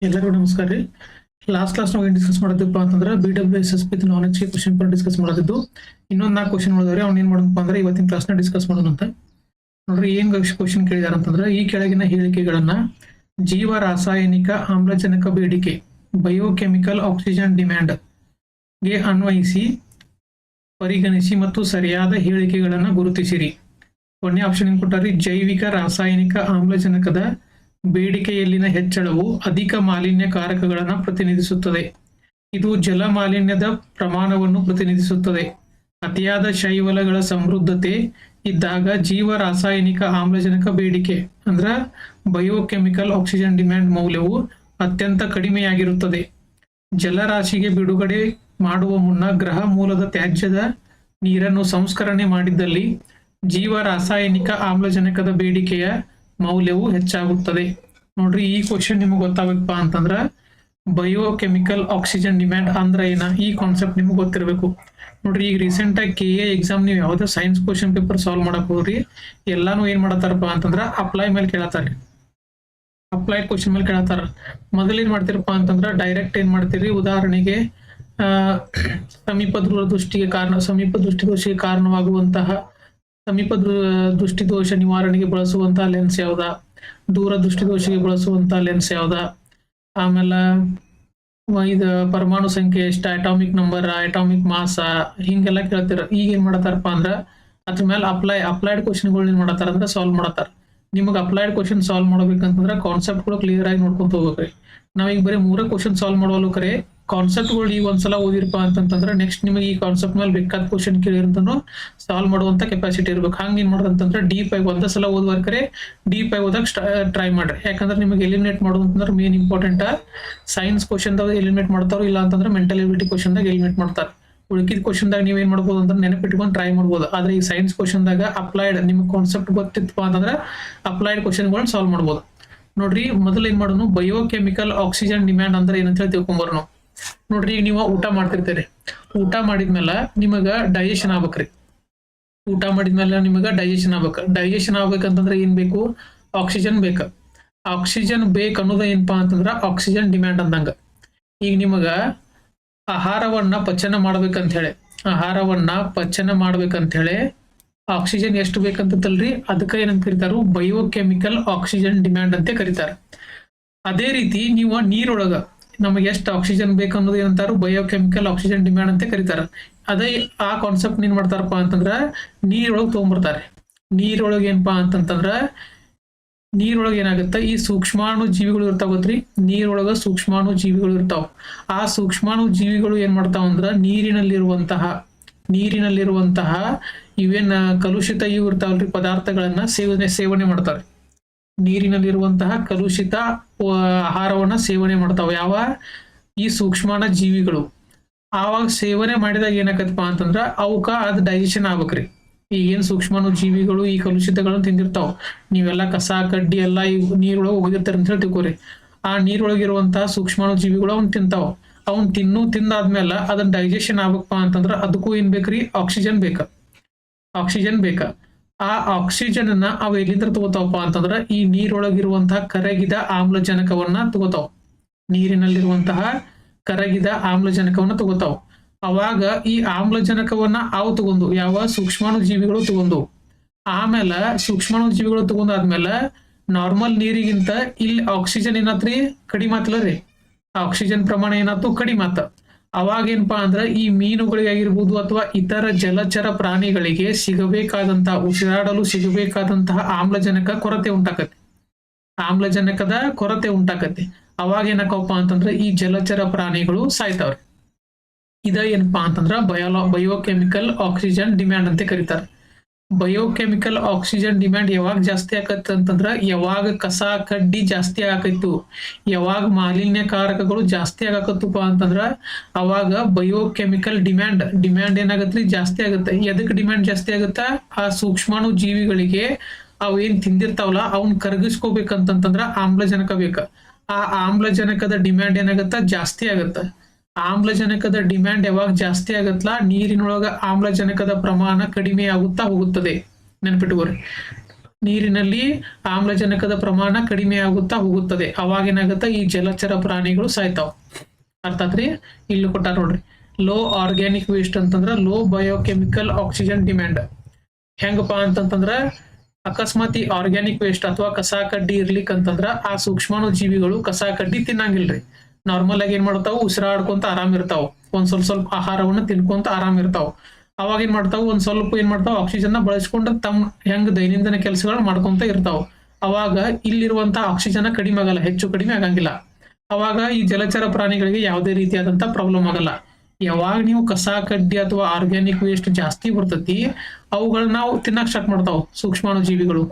ಎಲ್ಲರಿಗೂ ನಮಸ್ಕಾರ ರೀ. ಲಾಸ್ಟ್ ಕ್ಲಾಸ್ ನಾವು ಏನು ಡಿಸ್ಕಸ್ ಮಾಡಿದ್ವಿ ಅಂತಂದ್ರೆ BWSS with knowledge question paper discuss ಮಾಡಿದ್ದು. ಇನ್ನೊಂದು 4 ಕ್ವಶನ್ ಉಳಿದವ್ರಿ. ಅವ್ನು ಏನ್ ಮಾಡೋಣಪ್ಪ ಅಂದ್ರೆ ಇವತ್ತಿನ ಕ್ಲಾಸ್ನ ಡಿಸ್ಕಸ್ ಮಾಡೋಣಂತ ನೋಡ್ರಿ. ಏನ್ ಕ್ವಶನ್ ಕೇಳಿದಾರ ಅಂತಂದ್ರೆ, ಈ ಕೆಳಗಿನ ಹೇಳಿಕೆಗಳನ್ನ ಜೀವ ರಾಸಾಯನಿಕ ಆಮ್ಲಜನಕ ಬೇಡಿಕೆ ಬಯೋಕೆಮಿಕಲ್ ಆಕ್ಸಿಜನ್ ಡಿಮ್ಯಾಂಡ್ ಗೆ ಅನ್ವಯಿಸಿ ಪರಿಗಣಿಸಿ ಮತ್ತು ಸರಿಯಾದ ಹೇಳಿಕೆಗಳನ್ನ ಗುರುತಿಸಿರಿ. ಒಂದನೇ ಆಪ್ಷನ್ ಏನ್ ಕೊಟ್ಟಾರಿ, ಜೈವಿಕ ರಾಸಾಯನಿಕ ಆಮ್ಲಜನಕದ ಬೇಡಿಕೆಯಲ್ಲಿನ ಹೆಚ್ಚಳವು ಅಧಿಕ ಮಾಲಿನ್ಯಕಾರಕಗಳನ್ನು ಪ್ರತಿನಿಧಿಸುತ್ತದೆ. ಇದು ಜಲ ಮಾಲಿನ್ಯದ ಪ್ರಮಾಣವನ್ನು ಪ್ರತಿನಿಧಿಸುತ್ತದೆ. ಅತಿಯಾದ ಶೈವಲಗಳ ಸಮೃದ್ಧತೆ ಇದ್ದಾಗ ಜೀವ ರಾಸಾಯನಿಕ ಆಮ್ಲಜನಕ ಬೇಡಿಕೆ ಅಂದ್ರ ಬಯೋಕೆಮಿಕಲ್ ಆಕ್ಸಿಜನ್ ಡಿಮ್ಯಾಂಡ್ ಮೌಲ್ಯವು ಅತ್ಯಂತ ಕಡಿಮೆಯಾಗಿರುತ್ತದೆ. ಜಲರಾಶಿಗೆ ಬಿಡುಗಡೆ ಮಾಡುವ ಮುನ್ನ ಗ್ರಹ ಮೂಲದ ತ್ಯಾಜ್ಯದ ನೀರನ್ನು ಸಂಸ್ಕರಣೆ ಮಾಡಿದ್ದಲ್ಲಿ ಜೀವ ರಾಸಾಯನಿಕ ಆಮ್ಲಜನಕದ ಬೇಡಿಕೆಯ ಮೌಲ್ಯವು ಹೆಚ್ಚಾಗುತ್ತದೆ. ನೋಡ್ರಿ, ಈ ಕ್ವಶನ್ ನಿಮಗೆ ಗೊತ್ತಾಗಬೇಕಪ್ಪ ಅಂತಂದ್ರ ಬಯೋಕೆಮಿಕಲ್ ಆಕ್ಸಿಜನ್ ಡಿಮ್ಯಾಂಡ್ ಅಂದ್ರ ಏನ, ಈ ಕಾನ್ಸೆಪ್ಟ್ ನಿಮ್ಗೆ ಗೊತ್ತಿರಬೇಕು. ನೋಡ್ರಿ, ಈಗ ರೀಸೆಂಟ್ ಆಗಿ KA ಎಕ್ಸಾಮ್ ನೀವು ಯಾವ್ದೋ ಸೈನ್ಸ್ ಕ್ವಶನ್ ಪೇಪರ್ ಸಾಲ್ವ್ ಮಾಡಕ್ ಹೋಗ್ರಿ, ಎಲ್ಲಾನು ಏನ್ ಮಾಡತ್ತಾರಪ್ಪ ಅಂತಂದ್ರ ಅಪ್ಲೈ ಮೇಲೆ ಕೇಳತ್ತಾರ. ಅಪ್ಲೈಡ್ ಕ್ವಶನ್ ಮೇಲೆ ಕೇಳತ್ತಾರ. ಮೊದಲೇನ್ ಮಾಡ್ತಿರಪ್ಪ ಅಂತಂದ್ರ ಡೈರೆಕ್ಟ್ ಏನ್ ಮಾಡ್ತೀರಿ, ಉದಾಹರಣೆಗೆ ಸಮೀಪ ದೃಷ್ಟಿದೋಷಕ್ಕೆ ಕಾರಣವಾಗುವಂತಹ ಸಮೀಪ ದೃಷ್ಟಿದೋಷ ನಿವಾರಣೆಗೆ ಬಳಸುವಂತಹ ಲೆನ್ಸ್ ಯಾವ್ದಾ, ದೂರ ದೃಷ್ಟಿದೋಷಕ್ಕೆ ಬಳಸುವಂತಹ ಲೆನ್ಸ್ ಯಾವ್ದಾ, ಆಮೇಲೆ ಇದು ಪರಮಾಣು ಸಂಖ್ಯೆ ಎಷ್ಟ, ಅಟಾಮಿಕ್ ನಂಬರ್, ಅಟಾಮಿಕ್ ಮಾಸ, ಹಿಂಗೆಲ್ಲ ಕೇಳ್ತಿರ. ಈಗ ಏನ್ ಮಾಡತಾರಪ್ಪ ಅಂದ್ರ ಅದ್ರ ಮೇಲೆ ಅಪ್ಲೈಡ್ ಕ್ವಶನ್ಗಳು ಏನ್ ಮಾಡತಾರ ಅಂದ್ರೆ ಸಾಲ್ವ್ ಮಾಡತಾರ. ನಿಮಗೆ ಅಪ್ಲೈಡ್ ಕ್ವಶನ್ ಸಾಲ್ವ್ ಮಾಡ್ಬೇಕಂತಂದ್ರೆ ಕಾನ್ಸೆಪ್ಟ್ಗಳು ಕ್ಲಿಯರ್ ಆಗಿ ನೋಡ್ಕೊಂತ ಹೋಗ್ಬೇಕ್ರಿ. ನಾವೀಗ ಬರೀ 3 ಕ್ವಶನ್ ಸಾಲ್ವ್ ಮಾಡುವಲ್ಲೂ ಕರೆ ಕಾನ್ಸೆಪ್ಟ್ಗಳು ಈಗ ಒಂದ್ಸಲ ಓದಿರಪ್ಪ ಅಂತಂದ್ರೆ ನೆಕ್ಸ್ಟ್ ನಿಮಗೆ ಈ ಕಾನ್ಸೆಪ್ಟ್ ಮೇಲೆ ಬೇಕಾದ ಕ್ವಶನ್ ಕೇಳಿರಂತೂ ಸಾಲ್ವ್ ಮಾಡುವಂತ ಕೆಪಾಸಿಟಿ ಇರ್ಬೇಕು. ಹಂಗ ಏನ್ ಮಾಡೋದಂತಂದ್ರೆ ಡೀಪ್ ಆಗಿ ಒಂದೇ ಸಲ ಓದುವರ್ಕರೆ ಡೀಪ್ ಆಗಿ ಓದಕ್ ಟ್ರೈ ಮಾಡ್ರಿ. ಯಾಕಂದ್ರೆ ನಿಮಗೆ ಎಲಿಮಿನೇಟ್ ಮಾಡೋದಂತಂದ್ರೆ ಮೇನ್ ಇಂಪಾರ್ಟೆಂಟ್ ಸೈನ್ಸ್ ಕ್ವಶನ್ ದಾಗ ಎಲಿಮಿನೇಟ್ ಮಾಡ್ತಾರೋ, ಇಲ್ಲ ಅಂತಂದ್ರೆ ಮೆಂಟಲ್ ಎಬಿಲಿಟಿ ಕ್ವಶನ್ ದಾಗ ಎಲಿಮಿನೇಟ್ ಮಾಡ್ತಾರ. ಉಳಿಕಿದ ಕ್ವಶನ್ ದಾಗ ನೀವ್ ಏನ್ ಮಾಡ್ಬೋದು ಅಂದ್ರೆ ನೆನಪಿಟ್ಕೊಂಡು ಟ್ರೈ ಮಾಡ್ಬೋದು. ಆದ್ರೆ ಈ ಸೈನ್ಸ್ ಕ್ವಶನ್ ದಾಗ ಅಪ್ಲೈಡ್ ನಿಮ್ಗೆ ಕಾನ್ಸೆಪ್ಟ್ ಗೊತ್ತಿತ್ತಪ್ಪ ಅಂತಂದ್ರೆ ಅಪ್ಲೈಡ್ ಕ್ವಶನ್ಗಳನ್ನ ಸಾಲ್ವ್ ಮಾಡ್ಬೋದು. ನೋಡ್ರಿ, ಮೊದಲು ಏನ್ ಮಾಡೋಣ, ಬಯೋಕೆಮಿಕಲ್ ಆಕ್ಸಿಜನ್ ಡಿಮ್ಯಾಂಡ್ ಅಂದ್ರೆ ಏನಂತ ಹೇಳಿ ತಿಳ್ಕೊಂಬರೋಣ. ನೋಡ್ರಿ, ಈಗ ನೀವು ಊಟ ಮಾಡ್ತಿರ್ತೀರಿ. ಊಟ ಮಾಡಿದ್ಮೇಲೆ ನಿಮಗ ಡೈಜೆಷನ್ ಆಗ್ಬೇಕ್ರಿ. ಊಟ ಮಾಡಿದ್ಮೇಲೆ ನಿಮಗ ಡೈಜೆಷನ್ ಆಗ್ಬೇಕು. ಡೈಜೆಷನ್ ಆಗ್ಬೇಕಂತಂದ್ರೆ ಏನ್ ಬೇಕು, ಆಕ್ಸಿಜನ್ ಬೇಕ. ಆಕ್ಸಿಜನ್ ಬೇಕನ್ನೋದ ಏನಪ್ಪಾ ಅಂತಂದ್ರ ಆಕ್ಸಿಜನ್ ಡಿಮ್ಯಾಂಡ್ ಅಂದಂಗ. ಈಗ ನಿಮಗ ಆಹಾರವನ್ನ ಪಚನ ಮಾಡ್ಬೇಕಂತ ಹೇಳಿ ಆಕ್ಸಿಜನ್ ಎಷ್ಟು ಬೇಕಂತಲ್ರಿ, ಅದಕ್ಕೆ ಏನಂತ ಕರೀತಾರು, ಬಯೋಕೆಮಿಕಲ್ ಆಕ್ಸಿಜನ್ ಡಿಮ್ಯಾಂಡ್ ಅಂತ ಕರೀತಾರ. ಅದೇ ರೀತಿ ನೀವು ನೀರೊಳಗ ನಮಗೆ ಎಷ್ಟು ಆಕ್ಸಿಜನ್ ಬೇಕನ್ನೋದು ಏನಂತಾರು, ಬಯೋಕೆಮಿಕಲ್ ಆಕ್ಸಿಜನ್ ಡಿಮ್ಯಾಂಡ್ ಅಂತ ಕರೀತಾರ. ಅದೇ ಆ ಕಾನ್ಸೆಪ್ಟ್ ಏನ್ ಮಾಡ್ತಾರಪ್ಪ ಅಂತಂದ್ರ ನೀರೊಳಗೆ ತಗೊಂಡ್ಬರ್ತಾರೆ. ನೀರೊಳಗೆ ಏನಪ್ಪಾ ಅಂತಂದ್ರ ನೀರೊಳಗೆ ಏನಾಗುತ್ತೆ, ಈ ಸೂಕ್ಷ್ಮಾಣು ಜೀವಿಗಳು ಇರ್ತಾವ ಗೊತ್ತ್ರಿ, ನೀರೊಳಗ ಸೂಕ್ಷ್ಮಾಣು ಜೀವಿಗಳು ಇರ್ತಾವ. ಆ ಸೂಕ್ಷ್ಮಾಣು ಜೀವಿಗಳು ಏನ್ ಮಾಡ್ತಾವ ಅಂದ್ರ ನೀರಿನಲ್ಲಿರುವಂತಹ ಇವೇನ್ ಕಲುಷಿತ ಇವು ಇರ್ತಾವಲ್ರಿ ಪದಾರ್ಥಗಳನ್ನ ಸೇವನೆ ಮಾಡ್ತಾರೆ. ನೀರಿನಲ್ಲಿರುವಂತಹ ಕಲುಷಿತ ಆಹಾರವನ್ನ ಸೇವನೆ ಮಾಡ್ತಾವ ಯಾವ, ಈ ಸೂಕ್ಷ್ಮಾಣು ಜೀವಿಗಳು. ಆವಾಗ ಸೇವನೆ ಮಾಡಿದಾಗ ಏನಾಕತ್ತಪ್ಪ ಅಂತಂದ್ರ ಅವಕ್ಕ ಅದು ಡೈಜೆಷನ್ ಆಗ್ಬೇಕ್ರಿ. ಈಗ ಏನ್ ಸೂಕ್ಷ್ಮಾಣು ಜೀವಿಗಳು ಈ ಕಲುಷಿತಗಳನ್ನ ತಿಂದಿರ್ತಾವ, ನೀವೆಲ್ಲ ಕಸ ಕಡ್ಡಿ ಎಲ್ಲ ಈ ನೀರೊಳಗೆ ಹೋಗಿರ್ತಾರ ಅಂತ ಹೇಳಿ ತಿಳ್ಕೊರಿ. ಆ ನೀರೊಳಗಿರುವಂತಹ ಸೂಕ್ಷ್ಮಾಣು ಜೀವಿಗಳು ಅವ್ನ್ ತಿಂತಾವ. ಅವ್ನ್ ತಿಂದಾದ್ಮೇಲೆ ಅದನ್ನ ಡೈಜೆಷನ್ ಆಗ್ಬೇಕಪ್ಪ ಅಂತಂದ್ರ ಅದಕ್ಕೂ ಏನ್ ಬೇಕ್ರಿ, ಆಕ್ಸಿಜನ್ ಬೇಕ. ಆ ಆಕ್ಸಿಜನ್ ಅನ್ನ ಅವ ಎಲ್ಲಿಂದ ತಗೋತಾವಪ್ಪ ಅಂತಂದ್ರ ಈ ನೀರೊಳಗಿರುವಂತಹ ಕರಗಿದ ಆಮ್ಲಜನಕವನ್ನ ತಗೋತಾವ. ನೀರಿನಲ್ಲಿರುವಂತಹ ಕರಗಿದ ಆಮ್ಲಜನಕವನ್ನ ತಗೋತಾವ. ಅವಾಗ ಈ ಆಮ್ಲಜನಕವನ್ನ ಅವು ತಗೊಂಡು ಯಾವ ಸೂಕ್ಷ್ಮಾಣು ಜೀವಿಗಳು ತಗೊಂಡು, ಆಮೇಲೆ ಸೂಕ್ಷ್ಮಾಣು ಜೀವಿಗಳು ತಗೊಂಡಾದ್ಮೇಲೆ ನಾರ್ಮಲ್ ನೀರಿಗಿಂತ ಇಲ್ಲಿ ಆಕ್ಸಿಜನ್ ಏನಾತ್ರಿ ಕಡಿಮೆ ಆತ್ಲರಿ, ಆಕ್ಸಿಜನ್ ಪ್ರಮಾಣ ಏನಾಯ್ತು ಕಡಿಮೆ ಆತ. ಅವಾಗ ಏನಪ್ಪಾ ಅಂದ್ರ ಈ ಮೀನುಗಳಿಗಾಗಿರ್ಬೋದು ಅಥವಾ ಇತರ ಜಲಚರ ಪ್ರಾಣಿಗಳಿಗೆ ಉಸಿರಾಡಲು ಸಿಗಬೇಕಾದಂತಹ ಆಮ್ಲಜನಕದ ಕೊರತೆ ಉಂಟಾಕತಿ. ಅವಾಗ ಏನಕ್ಕಪ್ಪ ಅಂತಂದ್ರೆ ಈ ಜಲಚರ ಪ್ರಾಣಿಗಳು ಸಾಯ್ತಾವ್ರಿ. ಇದ ಏನಪ್ಪಾ ಅಂತಂದ್ರ ಬಯೋಕೆಮಿಕಲ್ ಆಕ್ಸಿಜನ್ ಡಿಮ್ಯಾಂಡ್ ಅಂತ ಕರೀತಾರೆ. ಬಯೋಕೆಮಿಕಲ್ ಆಕ್ಸಿಜನ್ ಡಿಮ್ಯಾಂಡ್ ಯಾವಾಗ ಜಾಸ್ತಿ ಆಕತ್ತ ಅಂತಂದ್ರ ಯಾವಾಗ ಕಸ ಕಡ್ಡಿ ಜಾಸ್ತಿ ಆಕೈತು, ಯಾವಾಗ ಮಾಲಿನ್ಯಕಾರಕಗಳು ಜಾಸ್ತಿ ಆಗಾಕತ್ತಪ್ಪ ಅಂತಂದ್ರ ಅವಾಗ ಬಯೋಕೆಮಿಕಲ್ ಡಿಮ್ಯಾಂಡ್ ಏನಾಗತ್ರಿ ಜಾಸ್ತಿ ಆಗುತ್ತೆ. ಎದಕ್ ಡಿಮ್ಯಾಂಡ್ ಜಾಸ್ತಿ ಆಗುತ್ತ, ಆ ಸೂಕ್ಷ್ಮಾಣು ಜೀವಿಗಳಿಗೆ ಅವ್ ಏನ್ ತಿಂದಿರ್ತಾವಲ್ಲ ಅವನ್ ಕರಗಿಸ್ಕೋಬೇಕಂತಂದ್ರ ಆಮ್ಲಜನಕ ಬೇಕ. ಆ ಆಮ್ಲಜನಕದ ಡಿಮ್ಯಾಂಡ್ ಏನಾಗತ್ತ ಜಾಸ್ತಿ ಆಗತ್ತ. ಆಮ್ಲಜನಕದ ಡಿಮ್ಯಾಂಡ್ ಯಾವಾಗ ಜಾಸ್ತಿ ಆಗತ್ತಲ್ಲ, ನೀರಿನೊಳಗ ಆಮ್ಲಜನಕದ ಪ್ರಮಾಣ ಕಡಿಮೆ ಆಗುತ್ತಾ ಹೋಗುತ್ತದೆ. ನೆನ್ಪಿಟ್ಕೋರಿ. ನೀರಿನಲ್ಲಿ ಆಮ್ಲಜನಕದ ಪ್ರಮಾಣ ಕಡಿಮೆ ಆಗುತ್ತಾ ಹೋಗುತ್ತದೆ. ಅವಾಗ ಏನಾಗುತ್ತಾ ಈ ಜಲಚರ ಪ್ರಾಣಿಗಳು ಸಾಯ್ತಾವ. ಅರ್ಥ ಆತ್ರಿ? ಇಲ್ಲಿ ಕೊಟ್ಟಾರ ನೋಡ್ರಿ, ಲೋ ಆರ್ಗ್ಯಾನಿಕ್ ವೇಸ್ಟ್ ಅಂತಂದ್ರ ಲೋ ಬಯೋಕೆಮಿಕಲ್ ಆಕ್ಸಿಜನ್ ಡಿಮ್ಯಾಂಡ್. ಹೆಂಗಪ್ಪ ಅಂತಂತಂದ್ರ ಅಕಸ್ಮಾತ್ ಈ ಆರ್ಗ್ಯಾನಿಕ್ ವೇಸ್ಟ್ ಅಥವಾ ಕಸ ಕಡ್ಡಿ ಇರ್ಲಿಕ್ ಅಂತಂದ್ರ ಆ ಸೂಕ್ಷ್ಮಾಣು ಜೀವಿಗಳು ಕಸ ಕಡ್ಡಿ ತಿನ್ನಂಗಿಲ್ರಿ. ನಾರ್ಮಲ್ ಆಗಿ ಏನ್ ಮಾಡ್ತಾವ, ಉಸಿರಾಡ್ಕೊಂತ ಆರಾಮ್ ಇರ್ತಾವ, ಒಂದ್ ಸ್ವಲ್ಪ ಆಹಾರವನ್ನ ತಿನ್ಕೊಂತ ಆರಾಮ್ ಇರ್ತಾವ. ಅವಾಗ ಏನ್ ಮಾಡ್ತಾವ, ಒಂದ್ ಸ್ವಲ್ಪ ಏನ್ ಮಾಡ್ತಾವ, ಆಕ್ಸಿಜನ್ ನ ಬಳಸ್ಕೊಂಡು ತಮ್ಮ ಹೆಂಗ್ ದೈನಂದಿನ ಕೆಲಸಗಳನ್ನ ಮಾಡ್ಕೊಂತ ಇರ್ತಾವ. ಅವಾಗ ಇಲ್ಲಿರುವಂತ ಆಕ್ಸಿಜನ್ ಕಡಿಮೆ ಆಗಲ್ಲ, ಹೆಚ್ಚು ಕಡಿಮೆ ಆಗಂಗಿಲ್ಲ. ಅವಾಗ ಈ ಜಲಚರ ಪ್ರಾಣಿಗಳಿಗೆ ಯಾವುದೇ ರೀತಿಯಾದಂತ ಪ್ರಾಬ್ಲಮ್ ಆಗಲ್ಲ. ಯಾವಾಗ ನೀವು ಕಸ ಕಡ್ಡಿ ಅಥವಾ ಆರ್ಗ್ಯಾನಿಕ್ ವೇಸ್ಟ್ ಜಾಸ್ತಿ ಬರ್ತತಿ, ಅವುಗಳನ್ನ ನಾವು ತಿನ್ನಕ್ ಸ್ಟಾರ್ಟ್ ಮಾಡ್ತಾವ. ಸೂಕ್ಷ್ಮಾಣು ಜೀವಿಗಳು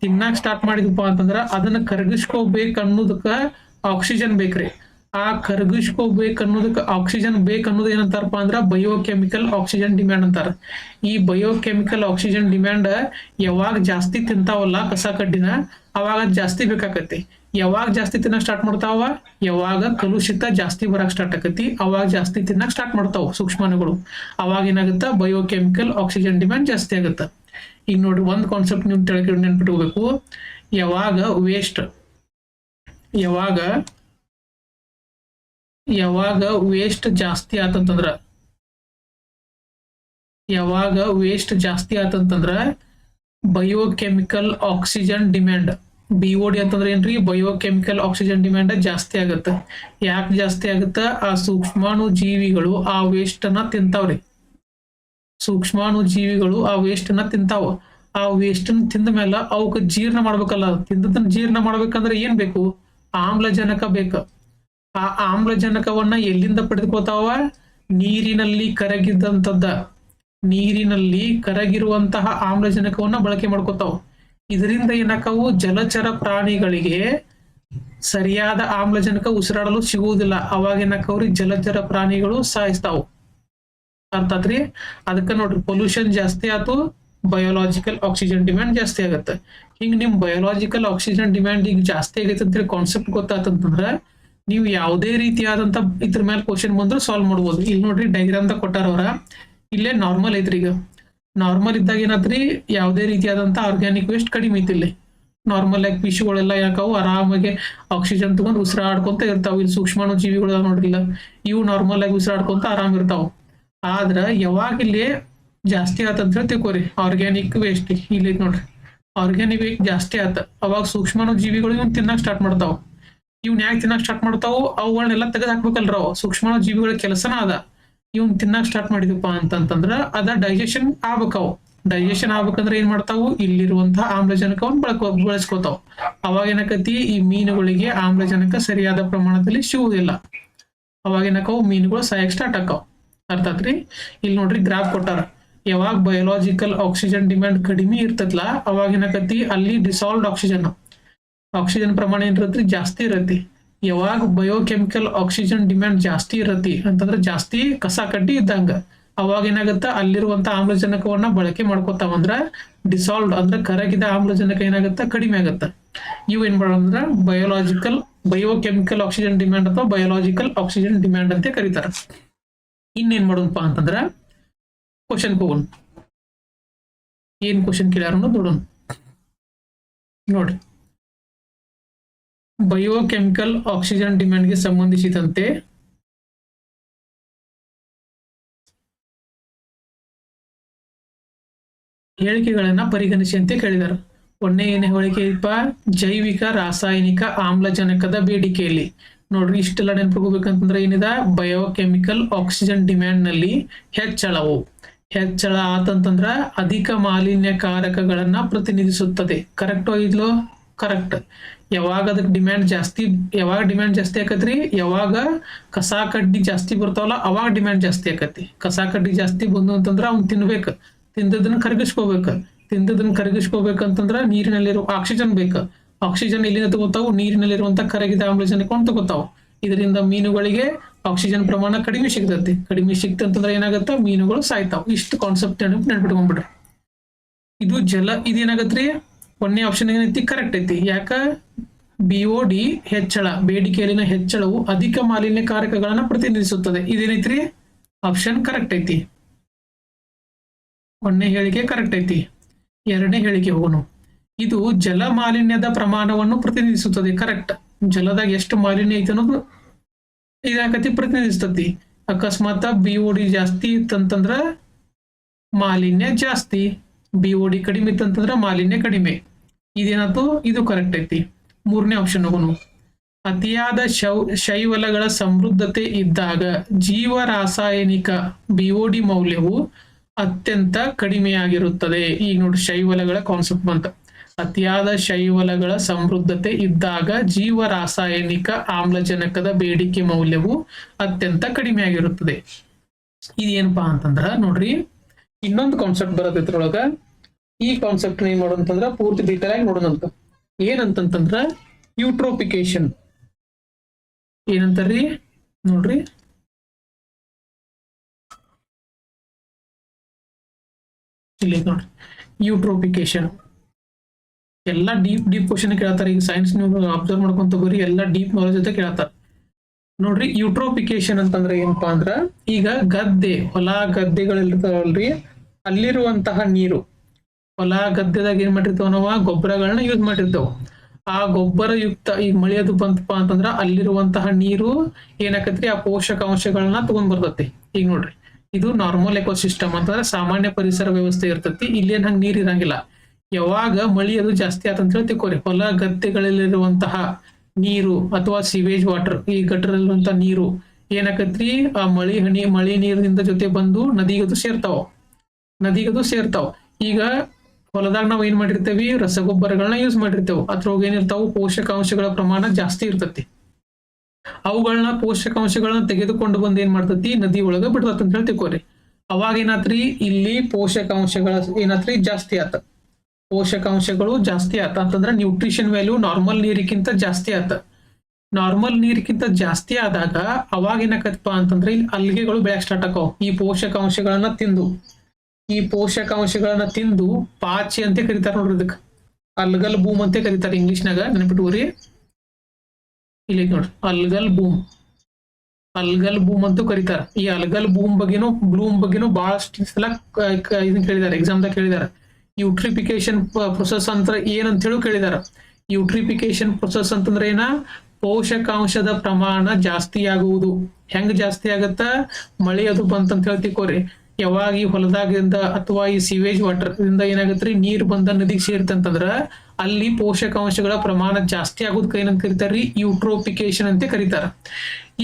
ತಿನ್ನಕ್ ಸ್ಟಾರ್ಟ್ ಮಾಡಿದಪ್ಪ ಅಂತಂದ್ರ ಅದನ್ನ ಕರಗಿಸ್ಕೋಬೇಕು ಅನ್ನೋದಕ್ಕ ಆಕ್ಸಿಜನ್ ಬೇಕ್ರಿ. ಆ ಕರಗಿಸ್ಕೋಬೇಕು ಅನ್ನೋದಕ್ಕೆ ಆಕ್ಸಿಜನ್ ಬೇಕನ್ನೋದು ಏನಂತಾರಪ್ಪ ಅಂದ್ರ ಬಯೋಕೆಮಿಕಲ್ ಆಕ್ಸಿಜನ್ ಡಿಮ್ಯಾಂಡ್ ಅಂತಾರ. ಈ ಬಯೋಕೆಮಿಕಲ್ ಆಕ್ಸಿಜನ್ ಡಿಮ್ಯಾಂಡ್ ಯಾವಾಗ ಜಾಸ್ತಿ ತಿಂತಾವಲ್ಲ ಕಸ ಕಡ್ಡಿನ, ಅವಾಗ ಜಾಸ್ತಿ ಬೇಕಾಕತಿ. ಯಾವಾಗ ಜಾಸ್ತಿ ತಿನ್ನಕ್ ಸ್ಟಾರ್ಟ್ ಮಾಡ್ತಾವ, ಯಾವಾಗ ಕಲುಷಿತ ಜಾಸ್ತಿ ಬರಕ್ ಸ್ಟಾರ್ಟ್ ಆಕತಿ, ಅವಾಗ ಜಾಸ್ತಿ ತಿನ್ನಕ್ ಸ್ಟಾರ್ಟ್ ಮಾಡ್ತಾವ ಸೂಕ್ಷ್ಮಾಣುಗಳು. ಅವಾಗ ಏನಾಗುತ್ತಾ, ಬಯೋಕೆಮಿಕಲ್ ಆಕ್ಸಿಜನ್ ಡಿಮ್ಯಾಂಡ್ ಜಾಸ್ತಿ ಆಗುತ್ತ. ಈಗ ನೋಡ್ರಿ, ಒಂದ್ ಕಾನ್ಸೆಪ್ಟ್ ನೀವು ತಿಳ್ಕೊಂಡು ನೆನ್ಪಿಟ್ಕೋಬೇಕು. ಯಾವಾಗ ವೇಸ್ಟ್ ಜಾಸ್ತಿ ಆತಂತಂದ್ರ ಬಯೋಕೆಮಿಕಲ್ ಆಕ್ಸಿಜನ್ ಡಿಮ್ಯಾಂಡ್, BOD ಅಂತಂದ್ರೆ ಏನ್ರಿ, ಬಯೋಕೆಮಿಕಲ್ ಆಕ್ಸಿಜನ್ ಡಿಮ್ಯಾಂಡ್ ಜಾಸ್ತಿ ಆಗುತ್ತೆ. ಯಾಕೆ ಜಾಸ್ತಿ ಆಗುತ್ತ, ಆ ಸೂಕ್ಷ್ಮಾಣು ಜೀವಿಗಳು ಆ ವೇಸ್ಟ್ ಅನ್ನ ತಿಂತಾವ್ರಿ. ಸೂಕ್ಷ್ಮಾಣು ಜೀವಿಗಳು ಆ ವೇಸ್ಟ್ ಅನ್ನ ತಿಂತಾವ. ಆ ವೇಸ್ಟ್ ಅನ್ನ ತಿಂದ ಮೇಲೆ ಅವಕ್ಕೆ ಜೀರ್ಣ ಮಾಡ್ಬೇಕಲ್ಲ. ತಿಂದದನ್ನ ಜೀರ್ಣ ಮಾಡ್ಬೇಕಂದ್ರೆ ಏನ್ ಬೇಕು, ಆಮ್ಲಜನಕ ಬೇಕು. ಆ ಆಮ್ಲಜನಕವನ್ನ ಎಲ್ಲಿಂದ ಪಡೆದುಕೋತಾವ, ನೀರಿನಲ್ಲಿ ಕರಗಿರುವಂತಹ ಆಮ್ಲಜನಕವನ್ನ ಬಳಕೆ ಮಾಡ್ಕೋತಾವ. ಇದರಿಂದ ಏನಾಕವು, ಜಲಚರ ಪ್ರಾಣಿಗಳಿಗೆ ಸರಿಯಾದ ಆಮ್ಲಜನಕ ಉಸಿರಾಡಲು ಸಿಗುವುದಿಲ್ಲ. ಅವಾಗ ಏನಾಕವ್ರಿ, ಜಲಚರ ಪ್ರಾಣಿಗಳು ಸಾಯಿಸ್ತಾವು. ಅರ್ಥ ಆತ್ರಿ? ಅದಕ್ಕ ನೋಡ್ರಿ, ಪೊಲ್ಯೂಷನ್ ಜಾಸ್ತಿ ಆತು, ಬಯೋಲಾಜಿಕಲ್ ಆಕ್ಸಿಜನ್ ಡಿಮ್ಯಾಂಡ್ ಜಾಸ್ತಿ ಆಗತ್ತೆ. ಹಿಂಗ್ ನಿಮ್ ಬಯೋಲಾಜಿಕಲ್ ಆಕ್ಸಿಜನ್ ಡಿಮ್ಯಾಂಡ್ ಈಗ ಜಾಸ್ತಿ ಆಗೈತೆ ಅಂತ ಕಾನ್ಸೆಪ್ಟ್ ಗೊತ್ತಾತಂತಂದ್ರ ನೀವು ಯಾವುದೇ ರೀತಿಯಾದಂತ ಇದ್ರ ಮೇಲೆ ಕ್ವಶನ್ ಬಂದ್ರು ಸಾಲ್ವ್ ಮಾಡ್ಬೋದು. ಇಲ್ಲಿ ನೋಡ್ರಿ, ಡೈಗ್ರಾಮ್ ದಾಗ ಕೊಟ್ಟಾರ ಅವ್ರ. ಇಲ್ಲೇ ನಾರ್ಮಲ್ ಐತ್ರಿ. ಈಗ ನಾರ್ಮಲ್ ಇದ್ದಾಗ ಏನಾದ್ರಿ, ಯಾವುದೇ ರೀತಿಯಾದಂತ ಆರ್ಗ್ಯಾನಿಕ್ ವೇಸ್ಟ್ ಕಡಿಮೆ ಐತಿ. ಇಲ್ಲಿ ನಾರ್ಮಲ್ ಆಗಿ ಪಿಶುಗಳೆಲ್ಲ ಯಾಕಾವು ಆರಾಮಾಗಿ ಆಕ್ಸಿಜನ್ ತಗೊಂಡ್ ಉಸಿರಾಡ್ಕೊಂತ ಇರ್ತಾವ. ಇಲ್ಲಿ ಸೂಕ್ಷ್ಮಾಣು ಜೀವಿಗಳು ನೋಡ್ರಿಲ್ಲ, ಇವು ನಾರ್ಮಲ್ ಆಗಿ ಉಸಿರಾಡ್ಕೊಂತ ಆರಾಮ್ ಇರ್ತಾವ. ಆದ್ರ ಯಾವಾಗ ಇಲ್ಲಿ ಜಾಸ್ತಿ ಆತಂತ ತಿಳ್ಕೊರಿ, ಆರ್ಗ್ಯಾನಿಕ್ ವೇಸ್ಟ್ ಇಲ್ಲಿ ನೋಡ್ರಿ, ಆರ್ಗ್ಯಾನಿಕ್ ವೇಸ್ಟ್ ಜಾಸ್ತಿ ಆತ, ಅವಾಗ ಸೂಕ್ಷ್ಮಾಣು ಜೀವಿಗಳು ಇವನ್ ತಿನ್ನಕ್ ಸ್ಟಾರ್ಟ್ ಮಾಡ್ತಾವ. ಇವ್ನ ಯಾಕೆ ತಿನ್ನಕ್ ಸ್ಟಾರ್ಟ್ ಮಾಡ್ತಾವು, ಅವುಗಳನ್ನೆಲ್ಲ ತೆಗೆದು ಹಾಕ್ಬೇಕಲ್ರ. ಅವು ಜೀವಿಗಳ ಕೆಲಸನ ಅದ. ಇವ್ನ ತಿನ್ನಕ್ ಸ್ಟಾರ್ಟ್ ಮಾಡಿದಪ್ಪ ಅಂತಂದ್ರ ಅದ ಡೈಜೆಷನ್ ಆಗ್ಬೇಕಾವು. ಡೈಜೆಷನ್ ಆಗ್ಬೇಕಂದ್ರೆ ಏನ್ ಮಾಡ್ತಾವು, ಇಲ್ಲಿರುವಂತಹ ಆಮ್ಲಜನಕವನ್ನು ಬಳಸ್ಕೋತಾವ್. ಅವಾಗ ಏನಕತಿ, ಈ ಮೀನುಗಳಿಗೆ ಆಮ್ಲಜನಕ ಸರಿಯಾದ ಪ್ರಮಾಣದಲ್ಲಿ ಸಿಗುವುದಿಲ್ಲ. ಅವಾಗ ಏನಕ್ಕವು, ಮೀನುಗಳು ಸಾಯಕ್ ಸ್ಟಾರ್ಟ್ ಆಕಾವ್. ಅರ್ಥ ಆತ್ರಿ? ಇಲ್ಲಿ ನೋಡ್ರಿ, ಗ್ರಾಫ್ ಕೊಟ್ಟಾರ. ಯಾವಾಗ ಬಯೋಲಾಜಿಕಲ್ ಆಕ್ಸಿಜನ್ ಡಿಮ್ಯಾಂಡ್ ಕಡಿಮೆ ಇರ್ತೈತ್ಲ, ಅವಾಗ ಏನಕತಿ, ಅಲ್ಲಿ ಡಿಸಾಲ್ವ್ಡ್ ಆಕ್ಸಿಜನ್ ಪ್ರಮಾಣ ಏನಿರತ್ರಿ, ಜಾಸ್ತಿ ಇರತ್ತಿ. ಯಾವಾಗ ಬಯೋಕೆಮಿಕಲ್ ಆಕ್ಸಿಜನ್ ಡಿಮ್ಯಾಂಡ್ ಜಾಸ್ತಿ ಇರತ್ತಿ ಅಂತಂದ್ರೆ ಜಾಸ್ತಿ ಕಸ ಕಡ್ಡಿ ಇದ್ದಂಗ, ಅವಾಗ ಏನಾಗತ್ತ, ಅಲ್ಲಿರುವಂತ ಆಮ್ಲಜನಕವನ್ನ ಬಳಕೆ ಮಾಡ್ಕೊತಾವಂದ್ರ ಡಿಸಾಲ್ವ್ಡ್ ಅಂದ್ರೆ ಕರಗಿದ ಆಮ್ಲಜನಕ ಏನಾಗತ್ತ, ಕಡಿಮೆ ಆಗತ್ತ. ಇವು ಏನ್ ಮಾಡೋದಂದ್ರ ಬಯೋಕೆಮಿಕಲ್ ಆಕ್ಸಿಜನ್ ಡಿಮ್ಯಾಂಡ್ ಅಥವಾ ಬಯೋಲಾಜಿಕಲ್ ಆಕ್ಸಿಜನ್ ಡಿಮ್ಯಾಂಡ್ ಅಂತ ಕರೀತಾರ. ಇನ್ನೇನ್ ಮಾಡೋಣಪ್ಪ ಅಂತಂದ್ರ ಕ್ವಶನ್ ಹೋಗೋಣ. ಏನ್ ಕ್ವಶನ್ ಕೇಳ್ಯಾರ ನೋಡೋಣ. ನೋಡ್ರಿ, ಬಯೋಕೆಮಿಕಲ್ ಆಕ್ಸಿಜನ್ ಡಿಮ್ಯಾಂಡ್ಗೆ ಸಂಬಂಧಿಸಿದಂತೆ ಹೇಳಿಕೆಗಳನ್ನ ಪರಿಗಣಿಸಿ ಅಂತ ಕೇಳಿದಾರೆ. ಒಂದೇ ಏನ್ ಹೇಳಿಕೆಯಪ್ಪ, ಜೈವಿಕ ರಾಸಾಯನಿಕ ಆಮ್ಲಜನಕದ ಬೇಡಿಕೆಯಲ್ಲಿ. ನೋಡ್ರಿ, ಇಷ್ಟೆಲ್ಲ ನೆನಪಿಗೋಬೇಕಂತಂದ್ರೆ ಏನಿದೆ, ಬಯೋಕೆಮಿಕಲ್ ಆಕ್ಸಿಜನ್ ಡಿಮ್ಯಾಂಡ್ ನಲ್ಲಿ ಹೆಚ್ಚಳ ಆತಂತಂದ್ರ ಅಧಿಕ ಮಾಲಿನ್ಯಕಾರಕಗಳನ್ನ ಪ್ರತಿನಿಧಿಸುತ್ತದೆ. ಕರೆಕ್ಟ್ ಇದ್ಲೋ? ಕರೆಕ್ಟ್. ಯಾವಾಗ ಅದಕ್ಕೆ ಡಿಮ್ಯಾಂಡ್ ಜಾಸ್ತಿ ಆಕತ್ರಿ, ಯಾವಾಗ ಕಸ ಕಡ್ಡಿ ಜಾಸ್ತಿ ಬರ್ತಾವಲ್ಲ ಅವಾಗ ಡಿಮ್ಯಾಂಡ್ ಜಾಸ್ತಿ ಆಕತಿ. ಕಸ ಕಡ್ಡಿ ಜಾಸ್ತಿ ಬಂದು ಅಂತಂದ್ರ ಅವ್ನ್ ತಿನ್ಬೇಕು, ತಿಂದದನ್ನ ಕರಗಿಸ್ಕೋಬೇಕಂತಂದ್ರ ನೀರಿನಲ್ಲಿರುವ ಆಕ್ಸಿಜನ್ ಬೇಕು. ಆಕ್ಸಿಜನ್ ಎಲ್ಲಿಂದ ತಗೋತಾವು, ನೀರಿನಲ್ಲಿರುವಂತ ಕರಗಿದ ಆಮ್ಲಜನಕವನ್ನು ತಗೋತಾವು. ಇದರಿಂದ ಮೀನುಗಳಿಗೆ ಆಕ್ಸಿಜನ್ ಪ್ರಮಾಣ ಕಡಿಮೆ ಸಿಕ್ತಂತಂದ್ರೆ ಏನಾಗತ್ತ, ಮೀನುಗಳು ಸಾಯ್ತಾವ್. ಇಷ್ಟು ಕಾನ್ಸೆಪ್ಟ್ ನೆನ್ಪಿಟ್ಕೊಂಡ್ಬಿಡ್ರಿ. ಇದೇನಾಗತ್ರಿ, ಒಂದೇ ಆಪ್ಷನ್ ಏನೈತಿ, ಕರೆಕ್ಟ್ ಐತಿ. ಯಾಕ, BOD ಹೆಚ್ಚಳ, ಬೇಡಿಕೆಯಲ್ಲಿನ ಹೆಚ್ಚಳವು ಅಧಿಕ ಮಾಲಿನ್ಯಕಾರಕಗಳನ್ನ ಪ್ರತಿನಿಧಿಸುತ್ತದೆ. ಇದೇನೈತ್ರಿ, ಆಪ್ಷನ್ ಕರೆಕ್ಟ್ ಐತಿ. ಒಂದನೇ ಹೇಳಿಕೆ ಕರೆಕ್ಟ್ ಐತಿ. ಎರಡನೇ ಹೇಳಿಕೆ ಹೋಗೋಣ. ಇದು ಜಲ ಮಾಲಿನ್ಯದ ಪ್ರಮಾಣವನ್ನು ಪ್ರತಿನಿಧಿಸುತ್ತದೆ. ಕರೆಕ್ಟ್. ಜಲದಾಗ ಎಷ್ಟು ಮಾಲಿನ್ಯ ಐತೆ ಅನ್ನೋದು ಇದಾಕತಿ ಪ್ರತಿನಿಧಿಸ್ತತಿ. ಅಕಸ್ಮಾತ್ BOD ಜಾಸ್ತಿ ಇತ್ತಂತಂದ್ರ ಮಾಲಿನ್ಯ ಜಾಸ್ತಿ, BOD ಕಡಿಮೆ ಇತ್ತಂತಂದ್ರ ಮಾಲಿನ್ಯ ಕಡಿಮೆ. ಇದೇನಾಯ್ತು, ಇದು ಕರೆಕ್ಟ್ ಐತಿ. ಮೂರನೇ ಆಪ್ಷನ್ ಹೋಗೋಣ. ಅತಿಯಾದ ಶೈವಲಗಳ ಸಮೃದ್ಧತೆ ಇದ್ದಾಗ ಜೀವ ರಾಸಾಯನಿಕ BOD ಮೌಲ್ಯವು ಅತ್ಯಂತ ಕಡಿಮೆಯಾಗಿರುತ್ತದೆ. ಈಗ ನೋಡಿ ಶೈವಲಗಳ ಕಾನ್ಸೆಪ್ಟ್ ಬಂತ. ಅತಿಯಾದ ಶೈವಲಗಳ ಸಮೃದ್ಧತೆ ಇದ್ದಾಗ ಜೀವ ರಾಸಾಯನಿಕ ಆಮ್ಲಜನಕದ ಬೇಡಿಕೆ ಮೌಲ್ಯವು ಅತ್ಯಂತ ಕಡಿಮೆಯಾಗಿರುತ್ತದೆ. ಇದೇನಪ್ಪಾ ಅಂತಂದ್ರ ನೋಡ್ರಿ, ಇನ್ನೊಂದು ಕಾನ್ಸೆಪ್ಟ್ ಬರೋದು ಇದ್ರೊಳಗ. ಈ ಕಾನ್ಸೆಪ್ಟ್ ಏನ್ ಮಾಡೋದಂತಂದ್ರ ಪೂರ್ತಿ ಡೀಟೇಲ್ ಆಗಿ ನೋಡೋಣಂತ. ಏನಂತಂದ್ರ ಯೂಟ್ರೋಪಿಕೇಶನ್. ಏನಂತಾರ್ರಿ ನೋಡ್ರಿ, ಇಲ್ಲಿ ನೋಡ್ರಿ ಯೂಟ್ರೋಪಿಕೇಶನ್. ಎಲ್ಲ ಡೀಪ್ ಕ್ವಶನ್ ಕೇಳ್ತಾರೆ. ಈಗ ಸೈನ್ಸ್ ನೀವು ಅಬ್ಸರ್ವ್ ಮಾಡ್ಕೊಂತ ಹೋಗ್ರಿ, ಎಲ್ಲ ಡೀಪ್ ನಾಲೆಜ್ ಜೊತೆ ಕೇಳ್ತಾರೆ. ನೋಡ್ರಿ ಯೂಟ್ರೋಪಿಕೇಶನ್ ಅಂತಂದ್ರೆ ಏನಪ್ಪಾ ಅಂದ್ರ, ಈಗ ಗದ್ದೆ ಹೊಲ ಗದ್ದೆಗಳಿರ್ತಾವಲ್ರಿ, ಅಲ್ಲಿರುವಂತಹ ನೀರು, ಹೊಲ ಗದ್ದೆದಾಗ ಏನ್ ಮಾಡಿರ್ತಾವ ನಾವು ಗೊಬ್ಬರಗಳನ್ನ ಯೂಸ್ ಮಾಡಿರ್ತಾವ. ಆ ಗೊಬ್ಬರ ಯುಕ್ತ ಈಗ ಮಳೆಯದು ಬಂತಪ್ಪ ಅಂತಂದ್ರ ಅಲ್ಲಿರುವಂತಹ ನೀರು ಏನಾಕತ್ರಿ, ಆ ಪೋಷಕಾಂಶಗಳನ್ನ ತಗೊಂಡ್ ಬರ್ತತಿ. ಈಗ ನೋಡ್ರಿ, ಇದು ನಾರ್ಮಲ್ ಎಕೋಸಿಸ್ಟಮ್ ಅಂತಂದ್ರೆ ಸಾಮಾನ್ಯ ಪರಿಸರ ವ್ಯವಸ್ಥೆ ಇರ್ತತಿ. ಇಲ್ಲೇನ್ ಹಂಗ ನೀರ್ ಇರಂಗಿಲ್ಲ. ಯಾವಾಗ ಮಳಿ ಅದು ಜಾಸ್ತಿ ಆತಂತ ಹೇಳಿ ತಿಳ್ಕೊರಿ, ಹೊಲ ಗದ್ದೆಗಳಲ್ಲಿರುವಂತಹ ನೀರು ಅಥವಾ ಸಿವೇಜ್ ವಾಟರ್, ಈ ಗಟರಲ್ಲಿರುವಂತಹ ನೀರು ಏನಾಕತ್ರಿ, ಆ ಮಳಿ ನೀರಿನಿಂದ ಜೊತೆ ಬಂದು ನದಿಗದು ಸೇರ್ತಾವ. ಈಗ ಹೊಲದಾಗ ನಾವ್ ಏನ್ ಮಾಡಿರ್ತೇವಿ, ರಸಗೊಬ್ಬರಗಳನ್ನ ಯೂಸ್ ಮಾಡಿರ್ತೇವೆ. ಅದ್ರೊಳಗೆ ಏನಿರ್ತಾವ, ಪೋಷಕಾಂಶಗಳ ಪ್ರಮಾಣ ಜಾಸ್ತಿ ಇರ್ತತಿ. ಪೋಷಕಾಂಶಗಳನ್ನ ತೆಗೆದುಕೊಂಡು ಬಂದು ಏನ್ ಮಾಡ್ತತಿ, ನದಿ ಒಳಗ ಬಿಡ್ತತ್ ಅಂತ ಹೇಳಿ ತಿಳ್ಕೊರಿ. ಅವಾಗ ಏನಾತ್ರಿ, ಇಲ್ಲಿ ಪೋಷಕಾಂಶಗಳ ಏನಾತ್ರಿ ಜಾಸ್ತಿ ಆತ. ಪೋಷಕಾಂಶಗಳು ಜಾಸ್ತಿ ಆತ ಅಂತಂದ್ರ ನ್ಯೂಟ್ರಿಷನ್ ವ್ಯಾಲ್ಯೂ ನಾರ್ಮಲ್ ನೀರಿಗಿಂತ ಜಾಸ್ತಿ ಆತ. ನಾರ್ಮಲ್ ನೀರಿಗಿಂತ ಜಾಸ್ತಿ ಆದಾಗ ಅವಾಗ ಏನಾಕತ್ತಪ್ಪ ಅಂತಂದ್ರೆ ಇಲ್ಲಿ ಅಲ್ಗೆಗಳು ಬೆಳಕ್ ಸ್ಟಾರ್ಟ್ ಆಕಾವ್. ಈ ಪೋಷಕಾಂಶಗಳನ್ನ ತಿಂದು ಪಾಚಿ ಅಂತ ಕರೀತಾರ ನೋಡ್ರಿ. ಇದಕ್ಕೆ ಅಲ್ಗಲ್ ಬೂಮ್ ಅಂತ ಕರೀತಾರೆ ಇಂಗ್ಲಿಷ್ನಾಗ, ನೆನಪಿಟ್ಕೋರಿ. ಇಲ್ಲಿ ನೋಡ್ರಿ, ಅಲ್ಗಲ್ ಬೂಮ್ ಅಂತ ಕರೀತಾರ. ಈ ಅಲ್ಗಲ್ ಬ್ಲೂಮ್ ಬಗ್ಗೆನೂ ಬಹಳಷ್ಟು ಸಲ ಇದನ್ನ ಕೇಳಿದಾರೆ, ಎಕ್ಸಾಮ್ದಾಗ ಕೇಳಿದಾರೆ. ಯೂಟ್ರಿಫಿಕೇಶನ್ ಪ್ರೊಸೆಸ್ ಅಂತ ಏನಂತ ಹೇಳಿ ಕೇಳಿದಾರ. ಯೂಟ್ರಿಫಿಕೇಶನ್ ಪ್ರೊಸೆಸ್ ಅಂತಂದ್ರೆ ಏನ, ಪೋಷಕಾಂಶದ ಪ್ರಮಾಣ ಜಾಸ್ತಿ ಆಗುವುದು. ಹೆಂಗ್ ಜಾಸ್ತಿ ಆಗತ್ತ, ಮಳೆ ಅದು ಬಂತಂತ ಹೇಳ್ತಿಕೋರಿ. ಯಾವಾಗ ಈ ಹೊಲದಾಗಿಂದ ಅಥವಾ ಈ ಸಿವೇಜ್ ವಾಟರ್ ಇಂದ ಏನಾಗತ್ರಿ, ನೀರ್ ಬಂದ ನದಿಗೆ ಸೇರ್ತಂತಂದ್ರ ಅಲ್ಲಿ ಪೋಷಕಾಂಶಗಳ ಪ್ರಮಾಣ ಜಾಸ್ತಿ ಆಗೋದಕ್ಕೆ ಏನಂತ ಕರೀತಾರ್ರಿ, ಯೂಟ್ರೋಪಿಕೇಶನ್ ಅಂತ ಕರೀತಾರ.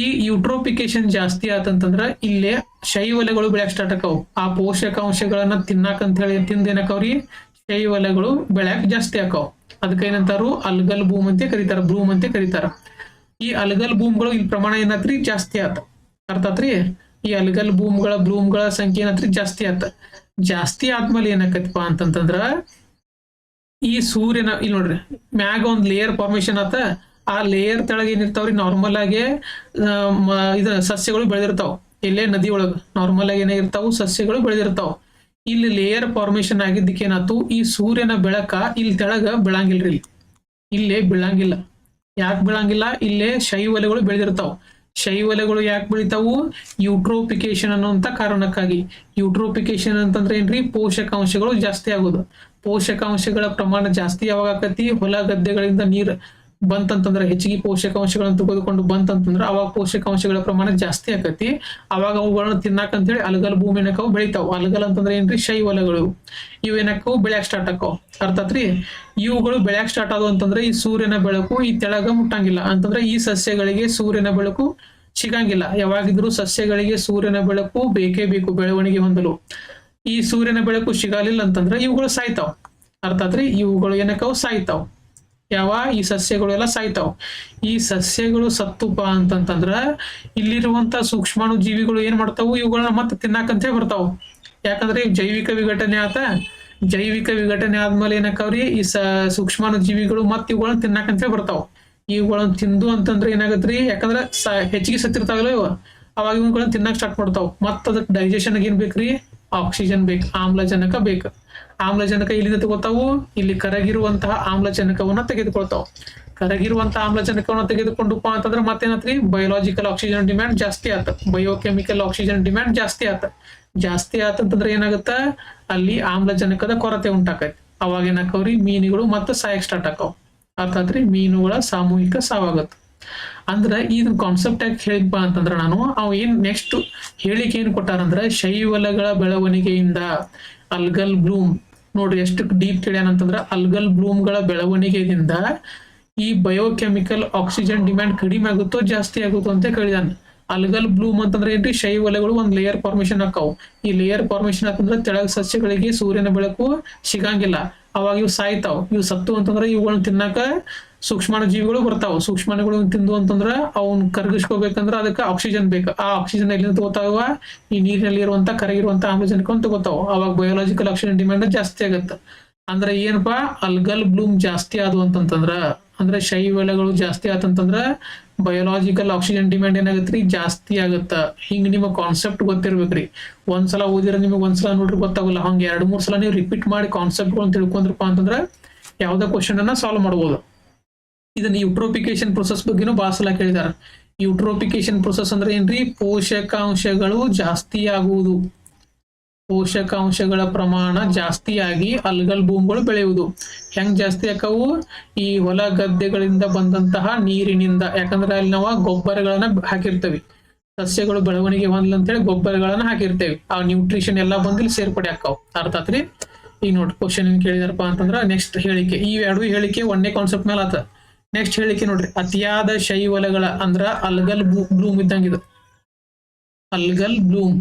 ಈ ಯೂಟ್ರೋಪಿಕೇಶನ್ ಜಾಸ್ತಿ ಆತಂತಂದ್ರ ಇಲ್ಲೇ ಶೈವಲಗಳು ಬೆಳ್ಯಾಕ್ ಸ್ಟಾರ್ಟ್ ಆಕಾವ್. ಆ ಪೋಷಕಾಂಶಗಳನ್ನ ತಿನ್ನಾಕಂತ ಹೇಳಿ ತಿಂದೇನಕವ್ರಿ, ಶೈವಲಗಳು ಬೆಳ್ಯಾಕ್ ಜಾಸ್ತಿ ಆಕಾವ್. ಅದಕ್ಕೆ ಏನಂತಾರು, ಅಲ್ಗಲ್ ಬೂಮ್ ಅಂತ ಕರೀತಾರ, ಬ್ಲೂಮ್ ಅಂತ ಕರೀತಾರ. ಈ ಅಲ್ಗಲ್ ಬೂಮ್ಗಳು ಇಲ್ಲಿ ಪ್ರಮಾಣ ಏನಾತ್ರಿ, ಜಾಸ್ತಿ ಆತ. ಅರ್ಥ ಆತ್ರಿ. ಈ ಅಲ್ಗಲ್ ಬ್ಲೂಮ್ಗಳ ಸಂಖ್ಯೆ ಏನಾತ್ರಿ, ಜಾಸ್ತಿ ಆತ. ಜಾಸ್ತಿ ಆದ್ಮೇಲೆ ಏನಾಕೈತಪ್ಪ ಅಂತಂದ್ರ, ಈ ಸೂರ್ಯನ ಇಲ್ಲಿ ನೋಡ್ರಿ ಮ್ಯಾಗ ಒಂದ್ ಲೇಯರ್ ಫಾರ್ಮೇಶನ್ ಆತ. ಆ ಲೇಯರ್ ತೆಳಗೆ ಏನಿರ್ತಾವ್ರಿ, ನಾರ್ಮಲ್ ಆಗಿ ಸಸ್ಯಗಳು ಬೆಳೆದಿರ್ತಾವ. ಎಲ್ಲೇ ನದಿ ಒಳಗ ನಾರ್ಮಲ್ ಆಗಿ ಏನಾಗಿರ್ತಾವು, ಸಸ್ಯಗಳು ಬೆಳೆದಿರ್ತಾವ. ಇಲ್ಲಿ ಲೇಯರ್ ಫಾರ್ಮೇಶನ್ ಆಗಿದ್ದಕ್ಕೆ ಏನಾಯ್ತು, ಈ ಸೂರ್ಯನ ಬೆಳಕ ಇಲ್ಲಿ ತೆಳಗ ಬೆಳಂಗಿಲ್ರಿ, ಇಲ್ಲೇ ಬೀಳಂಗಿಲ್ಲ. ಯಾಕೆ ಬೀಳಂಗಿಲ್ಲ, ಇಲ್ಲೇ ಶೈವಲೆಗಳು ಬೆಳೆದಿರ್ತಾವ. ಶೈವಲೆಗಳು ಯಾಕೆ ಬೆಳಿತಾವು, ಯೂಟ್ರೋಪಿಕೇಶನ್ ಅನ್ನುವಂತ ಕಾರಣಕ್ಕಾಗಿ. ಯೂಟ್ರೋಪಿಕೇಶನ್ ಅಂತಂದ್ರೆ ಏನ್ರಿ, ಪೋಷಕಾಂಶಗಳು ಜಾಸ್ತಿ ಆಗೋದು. ಪೋಷಕಾಂಶಗಳ ಪ್ರಮಾಣ ಜಾಸ್ತಿ ಯಾವಾಗ ಆಕತಿ, ಹೊಲ ಗದ್ದೆಗಳಿಂದ ನೀರ್ ಬಂತಂತಂದ್ರ, ಹೆಚ್ಚಿಗೆ ಪೋಷಕಾಂಶಗಳನ್ನ ತೆಗೆದುಕೊಂಡು ಬಂತಂತಂದ್ರ ಅವಾಗ ಪೋಷಕಾಂಶಗಳ ಪ್ರಮಾಣ ಜಾಸ್ತಿ ಆಕತಿ. ಅವಾಗ ಅವುಗಳನ್ನ ತಿನ್ನಾಕಂತ ಹೇಳಿ ಅಲ್ಗಲ್ ಭೂಮಿ ಏನಕ್ಕವು ಬೆಳಿತಾವ. ಅಲ್ಗಲ್ ಅಂತಂದ್ರೆ ಏನ್ರಿ, ಶೈವಲಗಳು. ಇವೇನಕ್ಕವು ಬೆಳ್ಯಾಕ್ ಸ್ಟಾರ್ಟ್ ಆಕಾವ್. ಅರ್ಥಾತ್ರಿ. ಇವುಗಳು ಬೆಳ್ಯಾಕ್ ಸ್ಟಾರ್ಟ್ ಆದವು ಅಂತಂದ್ರೆ ಈ ಸೂರ್ಯನ ಬೆಳಕು ಈ ತೆಳಗ ಮುಟ್ಟಂಗಿಲ್ಲ. ಅಂತಂದ್ರೆ ಈ ಸಸ್ಯಗಳಿಗೆ ಸೂರ್ಯನ ಬೆಳಕು ಸಿಗಂಗಿಲ್ಲ. ಯಾವಾಗಿದ್ರು ಸಸ್ಯಗಳಿಗೆ ಸೂರ್ಯನ ಬೆಳಕು ಬೇಕೇ ಬೇಕು ಬೆಳವಣಿಗೆ ಹೊಂದಲು. ಈ ಸೂರ್ಯನ ಬೆಳಕು ಸಿಗಲಿಲ್ಲ ಅಂತಂದ್ರೆ ಇವುಗಳು ಸಾಯ್ತಾವ್. ಅರ್ಥಾತ್ರಿ. ಇವುಗಳು ಏನಕ್ಕವು ಸಾಯ್ತಾವ್. ಈ ಸಸ್ಯಗಳೆಲ್ಲ ಸಾಯ್ತಾವ್. ಈ ಸಸ್ಯಗಳು ಸತ್ತುಪ ಅಂತಂತಂದ್ರ ಇಲ್ಲಿರುವಂತ ಸೂಕ್ಷ್ಮಾಣು ಜೀವಿಗಳು ಏನ್ ಮಾಡ್ತಾವು, ಇವುಗಳನ್ನ ಮತ್ತೆ ತಿನ್ನಾಕಂತ ಬರ್ತಾವ್. ಯಾಕಂದ್ರೆ ಜೈವಿಕ ವಿಘಟನೆ ಜೈವಿಕ ವಿಘಟನೆ ಆದ್ಮೇಲೆ ಏನಕ್ಕವ್ರಿ, ಈ ಸೂಕ್ಷ್ಮಾಣು ಜೀವಿಗಳು ಮತ್ತೆ ಇವುಗಳನ್ನ ತಿನ್ನಾಕಂತ ಬರ್ತಾವ್. ಇವುಗಳನ್ನ ತಿಂದು ಅಂತಂದ್ರೆ ಏನಾಗತ್ರಿ, ಯಾಕಂದ್ರ ಹೆಚ್ಚಿಗೆ ಸತ್ತಿರ್ತಾವಲ್ಲ ಇವ, ಅವಾಗ ಇವುಗಳನ್ನ ತಿನ್ನಕ್ ಸ್ಟಾರ್ಟ್ ಮಾಡ್ತಾವ್. ಮತ್ತ ಅದಕ್ಕೆ ಡೈಜೆಷನ್ ಏನ್ ಬೇಕ್ರಿ, ಆಕ್ಸಿಜನ್ ಬೇಕು, ಆಮ್ಲಜನಕ ಬೇಕು. ಆಮ್ಲಜನಕ ಇಲ್ಲಿಂದ ತಗೋತಾವು, ಇಲ್ಲಿ ಕರಗಿರುವಂತಹ ಆಮ್ಲಜನಕವನ್ನ ತೆಗೆದುಕೊಳ್ತಾವ್. ಕರಗಿರುವಂತಹ ಆಮ್ಲಜನಕವನ್ನ ತೆಗೆದುಕೊಂಡಪ್ಪ ಅಂತಂದ್ರೆ ಮತ್ತೇನತ್ರಿ, ಬಯೋಲಾಜಿಕಲ್ ಆಕ್ಸಿಜನ್ ಡಿಮ್ಯಾಂಡ್ ಜಾಸ್ತಿ ಆತ, ಬಯೋಕೆಮಿಕಲ್ ಆಕ್ಸಿಜನ್ ಡಿಮ್ಯಾಂಡ್ ಜಾಸ್ತಿ ಆತ. ಜಾಸ್ತಿ ಆತಂತಂದ್ರೆ ಏನಾಗತ್ತ, ಅಲ್ಲಿ ಆಮ್ಲಜನಕದ ಕೊರತೆ ಉಂಟಾಕೈತಿ. ಅವಾಗ ಏನಾಕವ್ರಿ ಮೀನುಗಳು ಮತ್ತೆ ಸಾಯಕ್ ಸ್ಟಾರ್ಟ್ ಆಕಾವ್. ಅರ್ಥಾತ್ ರೀ ಮೀನುಗಳ ಸಾಮೂಹಿಕ ಸಾವಾಗತ್ತೆ. ಅಂದ್ರ ಇದನ್ ಕಾನ್ಸೆಪ್ಟ್ ಯಾಕೆ ಹೇಳಿದ್ಪ ಅಂತಂದ್ರ ನಾನು ಅವ್ ಏನ್ ನೆಕ್ಸ್ಟ್ ಹೇಳಿಕೆ ಏನ್ ಕೊಟ್ಟಾರಂದ್ರ ಶೈವಲಗಳ ಬೆಳವಣಿಗೆಯಿಂದ ಅಲ್ಗಲ್ ಬ್ಲೂಮ್ ನೋಡ್ರಿ ಎಷ್ಟು ಡೀಪ್ ಕೇಳ್ಯಾನಂತಂದ್ರ ಅಲ್ಗಲ್ ಬ್ಲೂಮ್ಗಳ ಬೆಳವಣಿಗೆಯಿಂದ ಈ ಬಯೋಕೆಮಿಕಲ್ ಆಕ್ಸಿಜನ್ ಡಿಮ್ಯಾಂಡ್ ಕಡಿಮೆ ಆಗುತ್ತೋ ಜಾಸ್ತಿ ಆಗುತ್ತೋ ಅಂತ ಕೇಳಿದಾನ. ಅಲ್ಗಲ್ ಬ್ಲೂಮ್ ಅಂತಂದ್ರೆ ಏನ್ರಿ ಶೈವಲಗಳು ಒಂದ್ ಲೇಯರ್ ಫಾರ್ಮೇಶನ್ ಆಕಾವ್. ಈ ಲೇಯರ್ ಫಾರ್ಮೇಶನ್ ಆತಂದ್ರ ತೆಳಗ್ ಸಸ್ಯಗಳಿಗೆ ಸೂರ್ಯನ ಬೆಳಕು ಸಿಗಂಗಿಲ್ಲ, ಅವಾಗ ಇವ್ ಸಾಯ್ತಾವ್. ಇವ್ ಸತ್ತು ಅಂತಂದ್ರ ಇವುಗಳನ್ನ ತಿನ್ನಾಕ ಸೂಕ್ಷ್ಮಾಣು ಜೀವಿಗಳು ಬರ್ತಾವ. ಸೂಕ್ಷ್ಮಾಣುಗಳು ತಿಂದು ಅಂತಂದ್ರ ಅವ್ನ್ ಕರಗಿಸ್ಕೋಬೇಕಂದ್ರ ಅದಕ್ಕೆ ಆಕ್ಸಿಜನ್ ಬೇಕು. ಆ ಆಕ್ಸಿಜನ್ ಎಲ್ಲಿಂದ ತಗೋತಾವ? ಈ ನೀರಿನಲ್ಲಿ ಇರುವಂತ ಕರಗಿರುವಂತ ಆಮ್ಲಜನಕವನ್ನು ತಗೋತಾವ. ಅವಾಗ ಬಯೋಲಾಜಿಕಲ್ ಆಕ್ಸಿಜನ್ ಡಿಮ್ಯಾಂಡ್ ಜಾಸ್ತಿ ಆಗತ್ತ. ಅಂದ್ರೆ ಏನಪ್ಪಾ ಅಲ್ಗಲ್ ಬ್ಲೂಮ್ ಜಾಸ್ತಿ ಆದ್ವು ಅಂತಂದ್ರ ಅಂದ್ರೆ ಶೈವಲಗಳು ಜಾಸ್ತಿ ಆತಂತಂದ್ರ ಬಯೋಲಾಜಿಕಲ್ ಆಕ್ಸಿಜನ್ ಡಿಮ್ಯಾಂಡ್ ಏನಾಗತ್ರಿ ಜಾಸ್ತಿ ಆಗತ್ತ. ಹಿಂಗ್ ನಿಮಗ್ ಕಾನ್ಸೆಪ್ಟ್ ಗೊತ್ತಿರ್ಬೇಕ್ರಿ. ಒಂದ್ಸಲ ಓದಿರ ನಿಮಗ್ ಒಂದ್ಸಲ ನೋಡ್ರಿ ಗೊತ್ತಾಗಲ್ಲ. ಹಂಗ 2-3 ಸಲ ನೀವು ರಿಪೀಟ್ ಮಾಡಿ ಕಾನ್ಸೆಪ್ಟ್ ಗಳನ್ನ ತಿಳ್ಕೊಂಡ್ರಪ್ಪ ಅಂತಂದ್ರ ಯಾವ್ದೋ ಕ್ವಶನ್ ಅನ್ನ ಸಾಲ್ವ್ ಮಾಡ್ಬೋದು. ಇದನ್ನ ಯೂಟ್ರೋಪಿಕೇಶನ್ ಪ್ರೊಸೆಸ್ ಬಗ್ಗೆನೂ ಬಹಳ ಸಲ ಕೇಳಿದಾರ. ಯೂಟ್ರೋಪಿಕೇಶನ್ ಪ್ರೊಸೆಸ್ ಅಂದ್ರೆ ಏನ್ರಿ? ಪೋಷಕಾಂಶಗಳು ಜಾಸ್ತಿ ಆಗುವುದು. ಪೋಷಕಾಂಶಗಳ ಪ್ರಮಾಣ ಜಾಸ್ತಿಯಾಗಿ ಅಲ್ಗಲ್ ಭೂಮಿಗಳು ಬೆಳೆಯುವುದು. ಹೆಂಗ್ ಜಾಸ್ತಿ ಆಕವು? ಈ ಹೊಲ ಗದ್ದೆಗಳಿಂದ ಬಂದಂತಹ ನೀರಿನಿಂದ. ಯಾಕಂದ್ರೆ ಅಲ್ಲಿ ನಾವು ಗೊಬ್ಬರಗಳನ್ನ ಹಾಕಿರ್ತೇವೆ. ಸಸ್ಯಗಳು ಬೆಳವಣಿಗೆ ಹೊಂದ್ಲ ಅಂತೇಳಿ ಗೊಬ್ಬರಗಳನ್ನ ಹಾಕಿರ್ತೇವೆ. ಆ ನ್ಯೂಟ್ರಿಷನ್ ಎಲ್ಲಾ ಬಂದಿಲ್ಲಿ ಸೇರ್ಪಡೆ ಆಕಾವ್. ಅರ್ಥಾತ್ರಿ? ಈಗ ನೋಡ್ರಿ ಕ್ವಶನ್ ಏನ್ ಕೇಳಿದಾರಪ್ಪ ಅಂತಂದ್ರ ನೆಕ್ಸ್ಟ್ ಹೇಳಿಕೆ. ಈ ಎರಡು ಹೇಳಿಕೆ ಒಂದೇ ಕಾನ್ಸೆಪ್ಟ್ ಮೇಲೆ ಆತ. ನೆಕ್ಸ್ಟ್ ಹೇಳಿಕೆ ನೋಡ್ರಿ, ಅತಿಯಾದ ಶೈವಲಗಳ ಅಂದ್ರ ಅಲ್ಗಲ್ ಬ್ಲೂಮ್ ಇದ್ದಂಗಿದು. ಅಲ್ಗಲ್ ಬ್ಲೂಮ್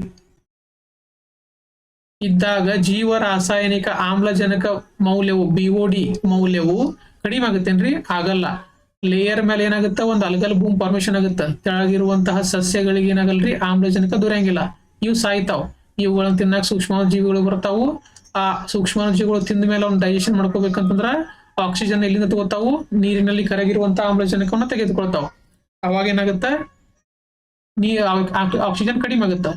ಇದ್ದಾಗ ಜೀವ ರಾಸಾಯನಿಕ ಆಮ್ಲಜನಕ ಮೌಲ್ಯವು ಬಿಒಡಿ ಮೌಲ್ಯವು ಕಡಿಮೆ ಆಗುತ್ತೇನ್ರಿ? ಆಗಲ್ಲ. ಲೇಯರ್ ಮೇಲೆ ಏನಾಗುತ್ತ? ಒಂದು ಅಲ್ಗಲ್ ಬೂಮ್ ಫಾರ್ಮೇಶನ್ ಆಗುತ್ತ. ತೆಳಗಿರುವಂತಹ ಸಸ್ಯಗಳಿಗೆ ಏನಾಗಲ್ರಿ ಆಮ್ಲಜನಕ ದೊರೆಯಂಗಿಲ್ಲ. ಇವು ಸಾಯ್ತಾವ್. ಇವುಗಳನ್ನ ತಿನ್ನಾಕ ಸೂಕ್ಷ್ಮ ಜೀವಿಗಳು ಬರ್ತಾವು. ಆ ಸೂಕ್ಷ್ಮ ಜೀವಿಗಳು ತಿಂದ ಮೇಲೆ ಅವ್ನ ಡೈಜೆಷನ್ ಮಾಡ್ಕೋಬೇಕಂತಂದ್ರ ಆಕ್ಸಿಜನ್ ಎಲ್ಲಿಂದ ತಗೋತಾವು? ನೀರಿನಲ್ಲಿ ಕರಗಿರುವಂತಹ ಆಮ್ಲಜನಕವನ್ನ ತೆಗೆದುಕೊಳ್ತಾವ. ಅವಾಗ ಏನಾಗುತ್ತ? ಆಕ್ಸಿಜನ್ ಕಡಿಮೆ ಆಗುತ್ತ.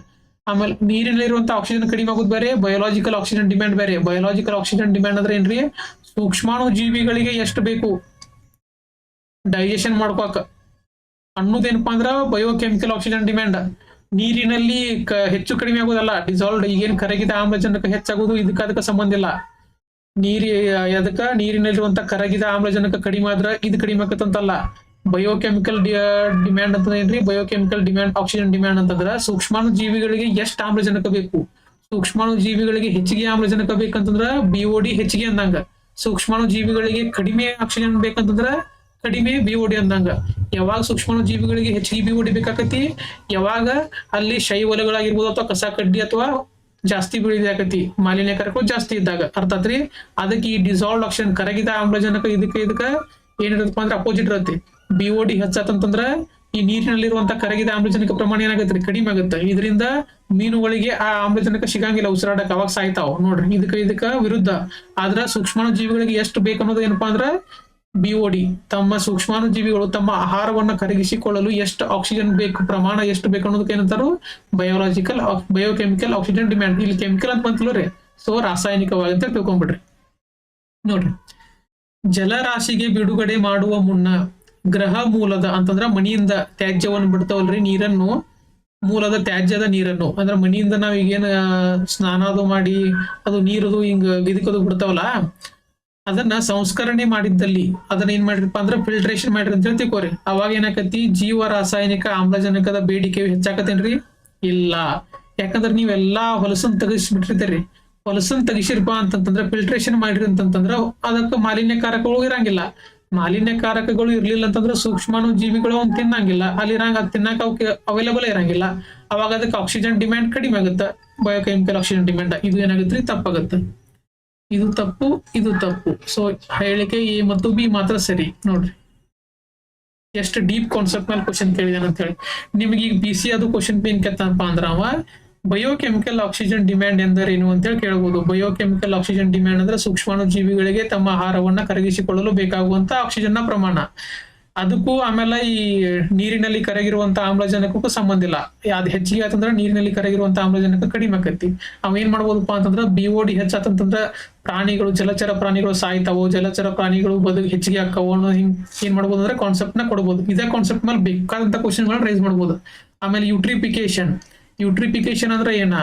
ಆಮೇಲೆ ನೀರಿನಲ್ಲಿರುವಂತ ಆಕ್ಸಿಜನ್ ಕಡಿಮೆ ಆಗೋದು ಬೇರೆ, ಬಯೋಲಾಜಿಕಲ್ ಆಕ್ಸಿಜನ್ ಡಿಮ್ಯಾಂಡ್ ಬೇರೆ. ಬಯೋಲಾಜಿಕಲ್ ಆಕ್ಸಿಜನ್ ಡಿಮ್ಯಾಂಡ್ ಅಂದ್ರೆ ಏನ್ರಿ? ಸೂಕ್ಷ್ಮಾಣು ಜೀವಿಗಳಿಗೆ ಎಷ್ಟು ಬೇಕು ಡೈಜೆಷನ್ ಮಾಡ್ಕೋಕ ಅನ್ನೋದೇನಪ್ಪಾ ಅಂದ್ರ ಬಯೋಕೆಮಿಕಲ್ ಆಕ್ಸಿಜನ್ ಡಿಮ್ಯಾಂಡ್. ನೀರಿನಲ್ಲಿ ಹೆಚ್ಚು ಕಡಿಮೆ ಆಗೋದಲ್ಲ, ಡಿಸಾಲ್ವ್ಡ್. ಈಗೇನ್ ಕರಗಿದ ಆಮ್ಲಜನಕ ಹೆಚ್ಚಾಗೋದು ಇದಕ್ಕೆ ಸಂಬಂಧ ಇಲ್ಲ. ನೀರಿನಲ್ಲಿರುವಂತ ಕರಗಿದ ಆಮ್ಲಜನಕ ಕಡಿಮೆ ಆದ್ರ ಇದು ಕಡಿಮೆ ಆಕತ್ತಂತಲ್ಲ. ಬಯೋಕೆಮಿಕಲ್ ಡಿಮ್ಯಾಂಡ್ ಅಂತ ಏನ್ರಿ? ಬಯೋಕೆಮಿಕಲ್ ಡಿಮ್ಯಾಂಡ್ ಆಕ್ಸಿಜನ್ ಡಿಮ್ಯಾಂಡ್ ಅಂತಂದ್ರ ಸೂಕ್ಷ್ಮಾಣು ಜೀವಿಗಳಿಗೆ ಎಷ್ಟು ಆಮ್ಲಜನಕ ಬೇಕು. ಸೂಕ್ಷ್ಮಾಣು ಜೀವಿಗಳಿಗೆ ಹೆಚ್ಚಿಗೆ ಆಮ್ಲಜನಕ ಬೇಕಂತಂದ್ರ ಬಿಒಡಿ ಹೆಚ್ಚಿಗೆ ಅಂದಂಗ. ಸೂಕ್ಷ್ಮಾಣು ಜೀವಿಗಳಿಗೆ ಕಡಿಮೆ ಆಕ್ಸಿಜನ್ ಬೇಕಂತಂದ್ರ ಕಡಿಮೆ ಬಿಒಡಿ ಅಂದಂಗ. ಯಾವಾಗ ಸೂಕ್ಷ್ಮಾಣು ಜೀವಿಗಳಿಗೆ ಹೆಚ್ಚಿಗೆ ಬಿಒಡಿ ಬೇಕಾಕತಿ? ಯಾವಾಗ ಅಲ್ಲಿ ಶೈವಲಗಳಾಗಿರ್ಬೋದು ಅಥವಾ ಕಸ ಕಡ್ಡಿ ಅಥವಾ ಜಾಸ್ತಿ ಬೆಳಿದಾಕತಿ, ಮಾಲಿನ್ಯಕಾರಕಗಳು ಜಾಸ್ತಿ ಇದ್ದಾಗ. ಅರ್ಥಾತ್ರಿ? ಅದಕ್ಕೆ ಈ ಡಿಸಾಲ್ವ್ಡ್ ಆಕ್ಸಿಜನ್ ಕರಗಿದ ಆಮ್ಲಜನಕ ಇದಕ್ಕ ಏನಿರತ್ತಪ್ಪ ಅಂದ್ರೆ ಅಪೋಸಿಟ್ ಇರತ್ತೆ. ಬಿಒಡಿ ಹೆಚ್ಚಾತಂತಂದ್ರ ಈ ನೀರಿನಲ್ಲಿರುವಂತ ಕರಗಿದ ಆಮ್ಲಜನಕ ಪ್ರಮಾಣ ಏನಾಗತ್ರಿ? ಕಡಿಮೆ ಆಗುತ್ತೆ. ಇದರಿಂದ ಮೀನುಗಳಿಗೆ ಆ ಆಮ್ಲಜನಕ ಸಿಗಂಗಿಲ್ಲ ಉಸಿರಾಡಕ್, ಅವಾಗ ಸಾಯ್ತಾವ್. ನೋಡ್ರಿ ಇದಕ್ಕ ವಿರುದ್ಧ. ಆದ್ರ ಸೂಕ್ಷ್ಮಾಣು ಜೀವಿಗಳಿಗೆ ಎಷ್ಟು ಬೇಕನ್ನೋದು ಏನಪ್ಪಾ ಅಂದ್ರ ಬಿಒಡಿ. ತಮ್ಮ ಸೂಕ್ಷ್ಮಾಣು ಜೀವಿಗಳು ತಮ್ಮ ಆಹಾರವನ್ನ ಕರಗಿಸಿಕೊಳ್ಳಲು ಎಷ್ಟು ಆಕ್ಸಿಜನ್ ಬೇಕು, ಪ್ರಮಾಣ ಎಷ್ಟು ಬೇಕು ಅನ್ನೋದಕ್ಕೆ ಏನಂತಾರು? Biochemical oxygen demand. ಇಲ್ಲಿ ಕೆಮಿಕಲ್ ಅಂತ ಬಂತಿಲ್ಲರಿ, ಸೊ ರಾಸಾಯನಿಕವಾಗಿ ಅಂತ ತಿಳ್ಕೊಂಡ್ಬಿಡ್ರಿ. ನೋಡ್ರಿ, ಜಲರಾಶಿಗೆ ಬಿಡುಗಡೆ ಮಾಡುವ ಮುನ್ನ ಗ್ರಹ ಮೂಲದ ಅಂತಂದ್ರ ಮನಿಯಿಂದ ತ್ಯಾಜ್ಯವನ್ನು ಬಿಡ್ತಾವಲ್ರಿ ನೀರನ್ನು, ಮೂಲದ ತ್ಯಾಜ್ಯದ ನೀರನ್ನು ಅಂದ್ರ ಮನಿಯಿಂದ ನಾವ್ ಈಗೇನ ಸ್ನಾನ ಅದು ಮಾಡಿ ಅದು ನೀರದು ಹಿಂಗ ಇದಕ್ಕದು ಬಿಡ್ತಾವಲ್ಲ, ಅದನ್ನ ಸಂಸ್ಕರಣೆ ಮಾಡಿದ್ದಲ್ಲಿ ಅದನ್ನ ಏನ್ ಮಾಡಿರಪ್ಪ ಅಂದ್ರ ಫಿಲ್ಟ್ರೇಷನ್ ಮಾಡ್ರಿ ಅಂತ ಹೇಳಿ ತಿಳ್ಕೋರಿ. ಅವಾಗ ಏನಾಕತಿ? ಜೀವ ರಾಸಾಯನಿಕ ಆಮ್ಲಜನಕದ ಬೇಡಿಕೆ ಹೆಚ್ಚಾಕತ್ತೇನ್ರಿ? ಇಲ್ಲ. ಯಾಕಂದ್ರ ನೀವೆಲ್ಲಾ ಹೊಲಸನ್ ತೆಗಿಸ್ಬಿಟ್ಟಿರ್ತೀರಿ. ಹೊಲಸನ್ ತೆಗಿಸಿರ್ಪ ಅಂತಂತಂದ್ರ ಫಿಲ್ಟ್ರೇಷನ್ ಮಾಡ್ರಿ ಅಂತಂತಂದ್ರ ಅದಕ್ಕೆ ಮಾಲಿನ್ಯಕಾರಕಗಳು ಇರಂಗಿಲ್ಲ. ಮಾಲಿನ್ಯಕಾರಕಗಳು ಇರ್ಲಿಲ್ಲ ಅಂತಂದ್ರೆ ಸೂಕ್ಷ್ಮಾಣು ಜೀವಿಗಳು ಅವ್ನು ತಿನ್ನಂಗಿಲ್ಲ. ಅಲ್ಲಿ ತಿನ್ನಾಕ ಅವಕ್ಕೆ ಅವೈಲೇಬಲ್ ಇರಂಗಿಲ್ಲ. ಅವಾಗ ಅದಕ್ಕೆ ಆಕ್ಸಿಜನ್ ಡಿಮ್ಯಾಂಡ್ ಕಡಿಮೆ ಆಗುತ್ತೆ. ಬಯೋಕೆಮಿಕಲ್ ಆಕ್ಸಿಜನ್ ಡಿಮ್ಯಾಂಡ್ ಇದು ಏನಾಗುತ್ತೆ? ತಪ್ಪಾಗುತ್ತೆ. ಇದು ತಪ್ಪು, ಇದು ತಪ್ಪು. ಸೊ ಹೇಳಿಕೆ ಎ ಮತ್ತು ಬಿ ಮಾತ್ರ ಸರಿ. ನೋಡ್ರಿ ಎಷ್ಟು ಡೀಪ್ ಕಾನ್ಸೆಪ್ಟ್ ಮೇಲೆ ಕ್ವಶನ್ ಕೇಳಿದಾನ ಅಂತ ಹೇಳಿ. ನಿಮ್ಗೆ ಈಗ BC ಅದು ಕ್ವಶನ್ ಏನ್ ಕೆತ್ತನಪ್ಪ ಅಂದ್ರ ಅವ ಬಯೋಕೆಮಿಕಲ್ ಆಕ್ಸಿಜನ್ ಡಿಮ್ಯಾಂಡ್ ಎಂದರೇನು ಅಂತ ಹೇಳಿ ಕೇಳಬಹುದು. ಬಯೋಕೆಮಿಕಲ್ ಆಕ್ಸಿಜನ್ ಡಿಮ್ಯಾಂಡ್ ಅಂದ್ರೆ ಸೂಕ್ಷ್ಮಾಣು ಜೀವಿಗಳಿಗೆ ತಮ್ಮ ಆಹಾರವನ್ನ ಕರಗಿಸಿಕೊಳ್ಳಲು ಬೇಕಾಗುವಂತ ಆಕ್ಸಿಜನ್ ನ ಪ್ರಮಾಣ. ಅದಕ್ಕೂ ಆಮೇಲೆ ಈ ನೀರಿನಲ್ಲಿ ಕರಗಿರುವಂತ ಆಮ್ಲಜನಕಕ್ಕೂ ಸಂಬಂಧ ಇಲ್ಲ. ಅದ್ ಹೆಚ್ಚಿಗೆ ಆತಂದ್ರ ನೀರಿನಲ್ಲಿ ಕರಗಿರುವಂತ ಆಮ್ಲಜನಕ ಕಡಿಮೆ ಆಕತಿ. ಅವ್ ಏನ್ ಮಾಡ್ಬೋದಪ್ಪ ಅಂತಂದ್ರ ಬಿಒಡಿ ಹೆಚ್ಚಾತಂತಂದ್ರ ಪ್ರಾಣಿಗಳು, ಜಲಚರ ಪ್ರಾಣಿಗಳು ಸಾಯ್ತಾವೋ, ಜಲಚರ ಪ್ರಾಣಿಗಳು ಹೆಚ್ಚಿಗೆ ಆಕ್ಕವೋ ಅನ್ನೋ ಹಿಂಗ್ ಏನ್ ಮಾಡ್ಬೋದು ಅಂದ್ರೆ ಕಾನ್ಸೆಪ್ಟ್ ನ ಕೊಡ್ಬೋದು. ಇದೇ ಕಾನ್ಸೆಪ್ಟ್ ಮೇಲೆ ಬೇಕಾದಂತ ಕ್ವಶನ್ ಗಳನ್ನ ರೈಸ್ ಮಾಡ್ಬೋದು. ಆಮೇಲೆ ಯೂಟ್ರಿಫಿಕೇಶನ್ ಅಂದ್ರೆ ಏನ?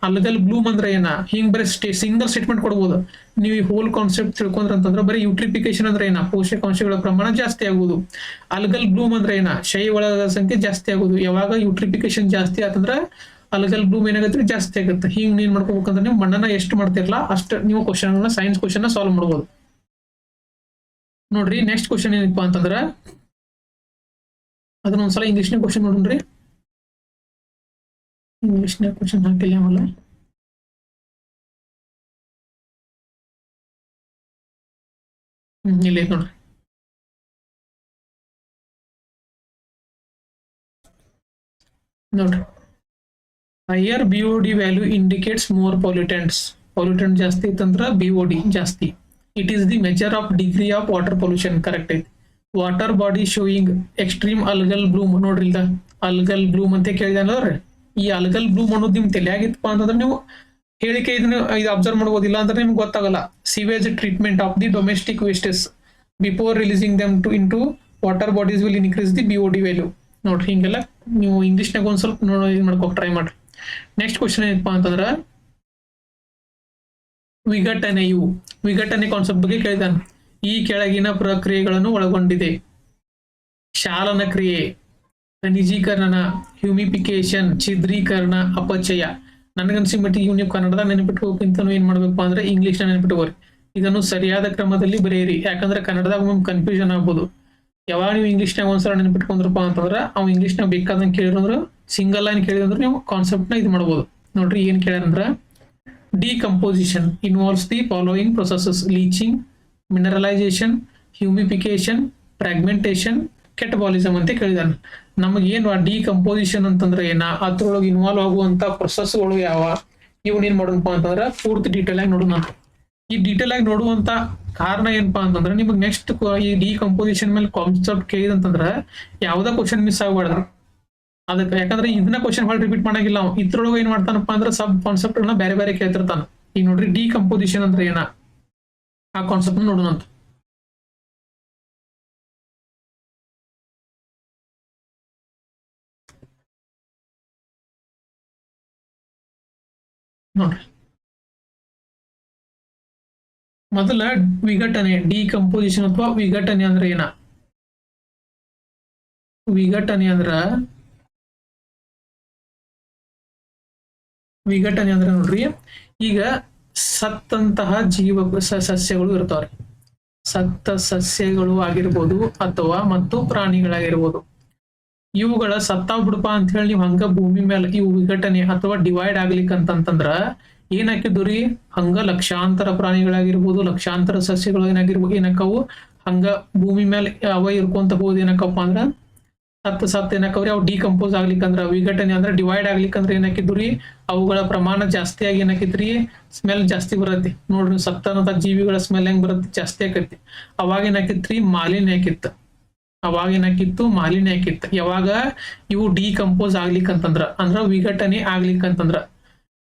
ಅಲ್ಗಲ್ ಬ್ಲೂಮ್ ಅಂದ್ರೆ ಏನ ಹಿಂಗ್ ಬರೀ ಸಿಂಗಲ್ ಸ್ಟೇಟ್ಮೆಂಟ್ ಕೊಡ್ಬೋದು. ನೀವು ಈ ಹೋಲ್ ಕಾನ್ಸೆಪ್ಟ್ ತಿಳ್ಕೊಂಡ್ರ ಅಂತಂದ್ರೆ ಬರೀ ಯೂಟ್ರಿಫಿಕೇಶನ್ ಅಂದ್ರೆ ಏನ ಪೋಷಕಾಂಶಗಳ ಪ್ರಮಾಣ ಜಾಸ್ತಿ ಆಗುವುದು. ಅಲ್ಗಲ್ ಬ್ಲೂಮ್ ಅಂದ್ರೆ ಏನ ಶೈವಾಳದ ಸಂಖ್ಯೆ ಜಾಸ್ತಿ ಆಗುದು. ಯಾವಾಗ ಯೂಟ್ರಿಫಿಕೇಶನ್ ಜಾಸ್ತಿ ಆತಂದ್ರ ಅಲ್ಗಲ್ ಬ್ಲೂಮ್ ಏನಾಗತ್ತೆ ಜಾಸ್ತಿ ಆಗುತ್ತೆ. ಹಿಂಗ್ ನೀನ್ ಮಾಡ್ಕೋಬೇಕಂದ್ರೆ ನೀವು ಮಣ್ಣನ್ನ ಎಷ್ಟು ಮಾಡ್ತಿರಲ್ಲ ಅಷ್ಟು ನೀವು ಕ್ವಶನ್ ಸೈನ್ಸ್ ಕ್ವಶನ್ ಸಾಲ್ವ್ ಮಾಡ್ಬೋದು. ನೋಡ್ರಿ ನೆಕ್ಸ್ಟ್ ಕ್ವಶನ್ ಏನಪ್ಪಾ ಅಂತಂದ್ರ ಅದನ್ನ ಒಂದ್ಸಲ ಇಂಗ್ಲಿಷ್ನ ಕ್ವಶನ್ ನೋಡ್ರಿ. ಇಂಗ್ಲಿಷ್ನ ಕ್ವಶನ್ ಹಾಕಿಲ್ಲ ಆಮೇಲೆ ಇಲ್ಲಿ ನೋಡ್ರಿ. ನೋಡ್ರಿ higher BOD value indicates more pollutants. Pollutant ಜಾಸ್ತಿ ಇತ್ತಂದ್ರ BOD ಜಾಸ್ತಿ. It is the measure of degree of water pollution. Correct ಐತಿ. Water body showing extreme algal bloom. ನೋಡ್ರಿ ಇಲ್ಲ ಅಲ್ಗಲ್ ಬ್ಲೂಮ್ ಅಂತ ಕೇಳಿದಾನಲ್ರಿ. ಈ ಅಲ್ಗಲ್ ಬ್ಲೂಮ್ ಅನ್ನೋದು ನಿಮ್ ತಲೆಯಾಗಿತ್ತಪ್ಪ ಅಂತಂದ್ರೆ ನೀವು ಹೇಳಿಕೆ ಇದನ್ನ ಇದು ಅಬ್ಸರ್ವ್ ಮಾಡ್ಬೋದಿಲ್ಲ ಅಂದ್ರೆ ನಿಮ್ಗೆ ಗೊತ್ತಾಗಲ್ಲ. Sewage treatment of the domestic wastes before releasing them into water bodies will increase the BOD value. ನೋಡ್ರಿ ಹಿಂಗೆಲ್ಲ ನೀವು ಇಂಗ್ಲಿಷ್ನಾಗ ಒಂದ್ ಸ್ವಲ್ಪ ಇದು ಮಾಡ್ಕೋಕ್ ಟ್ರೈ ಮಾಡ್ರಿ. ನೆಕ್ಸ್ಟ್ ಕ್ವಶನ್ ಏನಪ್ಪಾ ಅಂತಂದ್ರ ವಿಘಟನೆಯು. ವಿಘಟನೆ ಕಾನ್ಸೆಪ್ಟ್ ಬಗ್ಗೆ ಕೇಳಿದಾನ. ಈ ಕೆಳಗಿನ ಪ್ರಕ್ರಿಯೆಗಳನ್ನು ಒಳಗೊಂಡಿದೆ. ಶಾಲನ ಕ್ರಿಯೆ, ಖನಿಜೀಕರಣ, ಹ್ಯೂಮಿಫಿಕೇಶನ್, ಛಿದ್ರೀಕರಣ, ಅಪಚಯ. ನನಗನ್ಸಿ ಮಟ್ಟಿಗೆ ನೀವು ಕನ್ನಡದ ನೆನಪಿಟ್ಕೋಕ್ಕಿಂತ ಏನ್ ಮಾಡ್ಬೇಕು ಅಂದ್ರೆ ಇಂಗ್ಲಿಷ್ ನೆನಪಿಟ್ಕೋರಿ. ಇದನ್ನು ಸರಿಯಾದ ಕ್ರಮದಲ್ಲಿ ಬರೆಯಿರಿ. ಯಾಕಂದ್ರೆ ಕನ್ನಡದಾಗ ಒಮ್ಮೆ ಕನ್ಫ್ಯೂಷನ್ ಆಗ್ಬೋದು. ಯಾವಾಗ ನೀವು ಇಂಗ್ಲಿಷ್ನಾಗ ಒಂದ್ಸಲ ನೆನಪಿಟ್ಕೊಂಡ್ರಪ್ಪ ಅಂತಂದ್ರೆ ಅವ್ ಇಂಗ್ಲಿಷ್ನಾಗ ಬೇಕಾದಂಗೆ ಕೇಳಿದ್ರೆ ಸಿಂಗಲ್ ಲೈನ್ ಕೇಳಿದ್ರೆ ನೀವು ಕಾನ್ಸೆಪ್ಟ್ ನ ಇದು ಮಾಡ್ಬೋದು. ನೋಡ್ರಿ ಏನ್ ಕೇಳ್ಯಾರಂದ್ರ decomposition involves the following processes: leaching, mineralization, humification, fragmentation, catabolism ಅಂತ ಕೇಳಿದಾನೆ. ನಮಗೇನು ಡಿಕಂಪೋಸಿಷನ್ ಅಂತಂದ್ರೆ ಏನ, ಅದ್ರೊಳಗೆ ಇನ್ವಾಲ್ವ್ ಆಗುವಂತ ಪ್ರೊಸೆಸ್ಗಳು ಯಾವ, ಇವ್ ಏನ್ ಮಾಡೋಣಪ್ಪ ಅಂತಂದ್ರೆ ಪೂರ್ತಿ ಡೀಟೇಲ್ ಆಗಿ ನೋಡೋಣ. ಈ ಡೀಟೇಲ್ ಆಗಿ ನೋಡುವಂತ ಕಾರಣ ಏನಪ್ಪಾ ಅಂತಂದ್ರೆ ನಿಮಗೆ ನೆಕ್ಸ್ಟ್ ಈ ಡಿಕಂಪೋಸಿಷನ್ ಮೇಲೆ ಕಾನ್ಸೆಪ್ಟ್ ಕೇಳಿದಂತಂದ್ರ ಯಾವ್ದಾ ಕ್ವಶನ್ ಮಿಸ್ ಆಗ್ಬಾರ್ದು ಅದಕ್ಕೆ. ಯಾಕಂದ್ರೆ ಇದನ್ನ ಕ್ವಶನ್ ಭಾಳ ರಿಪೀಟ್ ಮಾಡಂಗಿಲ್ಲ. ಇದ್ರೊಳಗೆ ಏನ್ ಮಾಡ್ತಾನಪ್ಪ ಅಂದ್ರೆ ಸಬ್ ಕಾನ್ಸೆಪ್ಟ್ ಗಳನ್ನ ಬೇರೆ ಬೇರೆ ಕೇಳ್ತಿರ್ತಾನ. ಈಗ ನೋಡ್ರಿ ಡಿಕಂಪೋಸಿಷನ್ ಅಂದ್ರೆ ಏನ ಆ ಕಾನ್ಸೆಪ್ಟ್ ನೋಡೋಣ ಅಂತ. ನೋಡ್ರಿ ಮೊದಲ ವಿಘಟನೆ ಡಿಕಂಪೋಸಿಷನ್ ಅಥವಾ ವಿಘಟನೆ ಅಂದ್ರೆ ಏನ. ವಿಘಟನೆ ಅಂದ್ರೆ ನೋಡ್ರಿ, ಈಗ ಸತ್ತಂತಹ ಸಸ್ಯಗಳು ಇರ್ತಾವ್ರಿ. ಸತ್ತ ಸಸ್ಯಗಳು ಆಗಿರ್ಬೋದು ಅಥವಾ ಮತ್ತು ಪ್ರಾಣಿಗಳಾಗಿರ್ಬೋದು. ಇವುಗಳ ಸತ್ತಾವ್ ಬಿಡಪ ಅಂತ ಹೇಳಿ ನೀವು ಹಂಗ ಭೂಮಿ ಮೇಲೆ ಇವು ವಿಘಟನೆ ಅಥವಾ ಡಿವೈಡ್ ಆಗ್ಲಿಕ್ಕಂತಂದ್ರ ಏನ್ ಹಾಕಿದ್ರಿ, ಹಂಗ ಲಕ್ಷಾಂತರ ಪ್ರಾಣಿಗಳಾಗಿರ್ಬೋದು, ಲಕ್ಷಾಂತರ ಸಸ್ಯಗಳು ಏನಕ್ಕವು ಹಂಗ ಭೂಮಿ ಮೇಲೆ ಅವ ಇರ್ಕೊಂತ ಹೋದ್ ಏನಕ್ಕಪ್ಪ ಅಂದ್ರ ಸತ್ ಏನಕ್ಕವ್ರಿ ಅವು ಡಿಕಂಪೋಸ್ ಆಗ್ಲಿಕ್ಕಂದ್ರ. ವಿಘಟನೆ ಅಂದ್ರೆ ಡಿವೈಡ್ ಆಗ್ಲಿಕ್ಕಂದ್ರ ಏನಾಕಿದ್ರಿ, ಅವುಗಳ ಪ್ರಮಾಣ ಜಾಸ್ತಿ ಆಗಿ ಏನಾಕಿದ್ರಿ, ಸ್ಮೆಲ್ ಜಾಸ್ತಿ ಬರತ್ತಿ. ನೋಡ್ರಿ ಸತ್ತಂತ ಜೀವಿಗಳ ಸ್ಮೆಲ್ ಹೆಂಗ್ ಬರತ್ತಿ, ಜಾಸ್ತಿ ಆಕೈತಿ. ಅವಾಗ ಏನಾಕಿತ್ರಿ, ಮಾಲಿನ್ಯ ಆಕಿತ್ತು. ಮಾಲಿನ್ಯ ಆಕಿತ್ತು. ಯಾವಾಗ ಇವು ಡಿಕಂಪೋಸ್ ಆಗ್ಲಿಕ್ಕಂತಂದ್ರ ಅಂದ್ರ ವಿಘಟನೆ ಆಗ್ಲಿಕ್ಕಂತಂದ್ರ.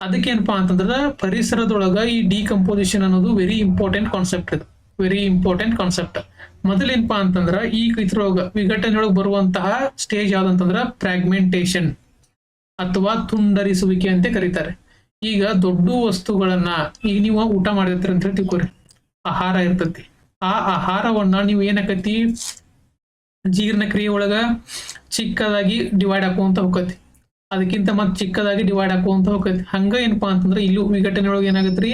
ಅದಕ್ಕೇನಪ್ಪಾ ಅಂತಂದ್ರ ಪರಿಸರದೊಳಗ ಈ ಡಿಕಂಪೋಸಿಷನ್ ಅನ್ನೋದು ವೆರಿ ಇಂಪಾರ್ಟೆಂಟ್ ಕಾನ್ಸೆಪ್ಟ್. ಇದು ವೆರಿ ಇಂಪಾರ್ಟೆಂಟ್ ಕಾನ್ಸೆಪ್ಟ್. ಮೊದಲೇನಪ್ಪಾ ಅಂತಂದ್ರ ಈ ಇದ್ರೊಳಗ ವಿಘಟನೆಯೊಳಗೆ ಬರುವಂತಹ ಸ್ಟೇಜ್ ಯಾವ್ದಂತಂದ್ರ ಫ್ರಾಗ್ಮೆಂಟೇಶನ್ ಅಥವಾ ತುಂಡರಿಸುವಿಕೆ ಅಂತ ಕರೀತಾರೆ. ಈಗ ದೊಡ್ಡ ವಸ್ತುಗಳನ್ನ ಈಗ ನೀವು ಊಟ ಮಾಡಿರ್ತೀರಿ ಅಂತ ಹೇಳಿ ತಿಳ್ಕೊರಿ, ಆಹಾರ ಇರ್ತತಿ. ಆ ಆಹಾರವನ್ನ ನೀವು ಏನಾಕತಿ ಜೀರ್ಣ ಕ್ರಿಯೆ ಒಳಗ ಚಿಕ್ಕದಾಗಿ ಡಿವೈಡ್ ಹಾಕುವಂತ ಹೋಗತಿ. ಅದಕ್ಕಿಂತ ಮತ್ ಚಿಕ್ಕದಾಗಿ ಡಿವೈಡ್ ಹಾಕುವಂತ ಹೋಗತಿ. ಹಂಗ ಏನಪ್ಪಾ ಅಂತಂದ್ರೆ ಇಲ್ಲೂ ವಿಘಟನೆ ಒಳಗೆ ಏನಾಗತ್ರಿ,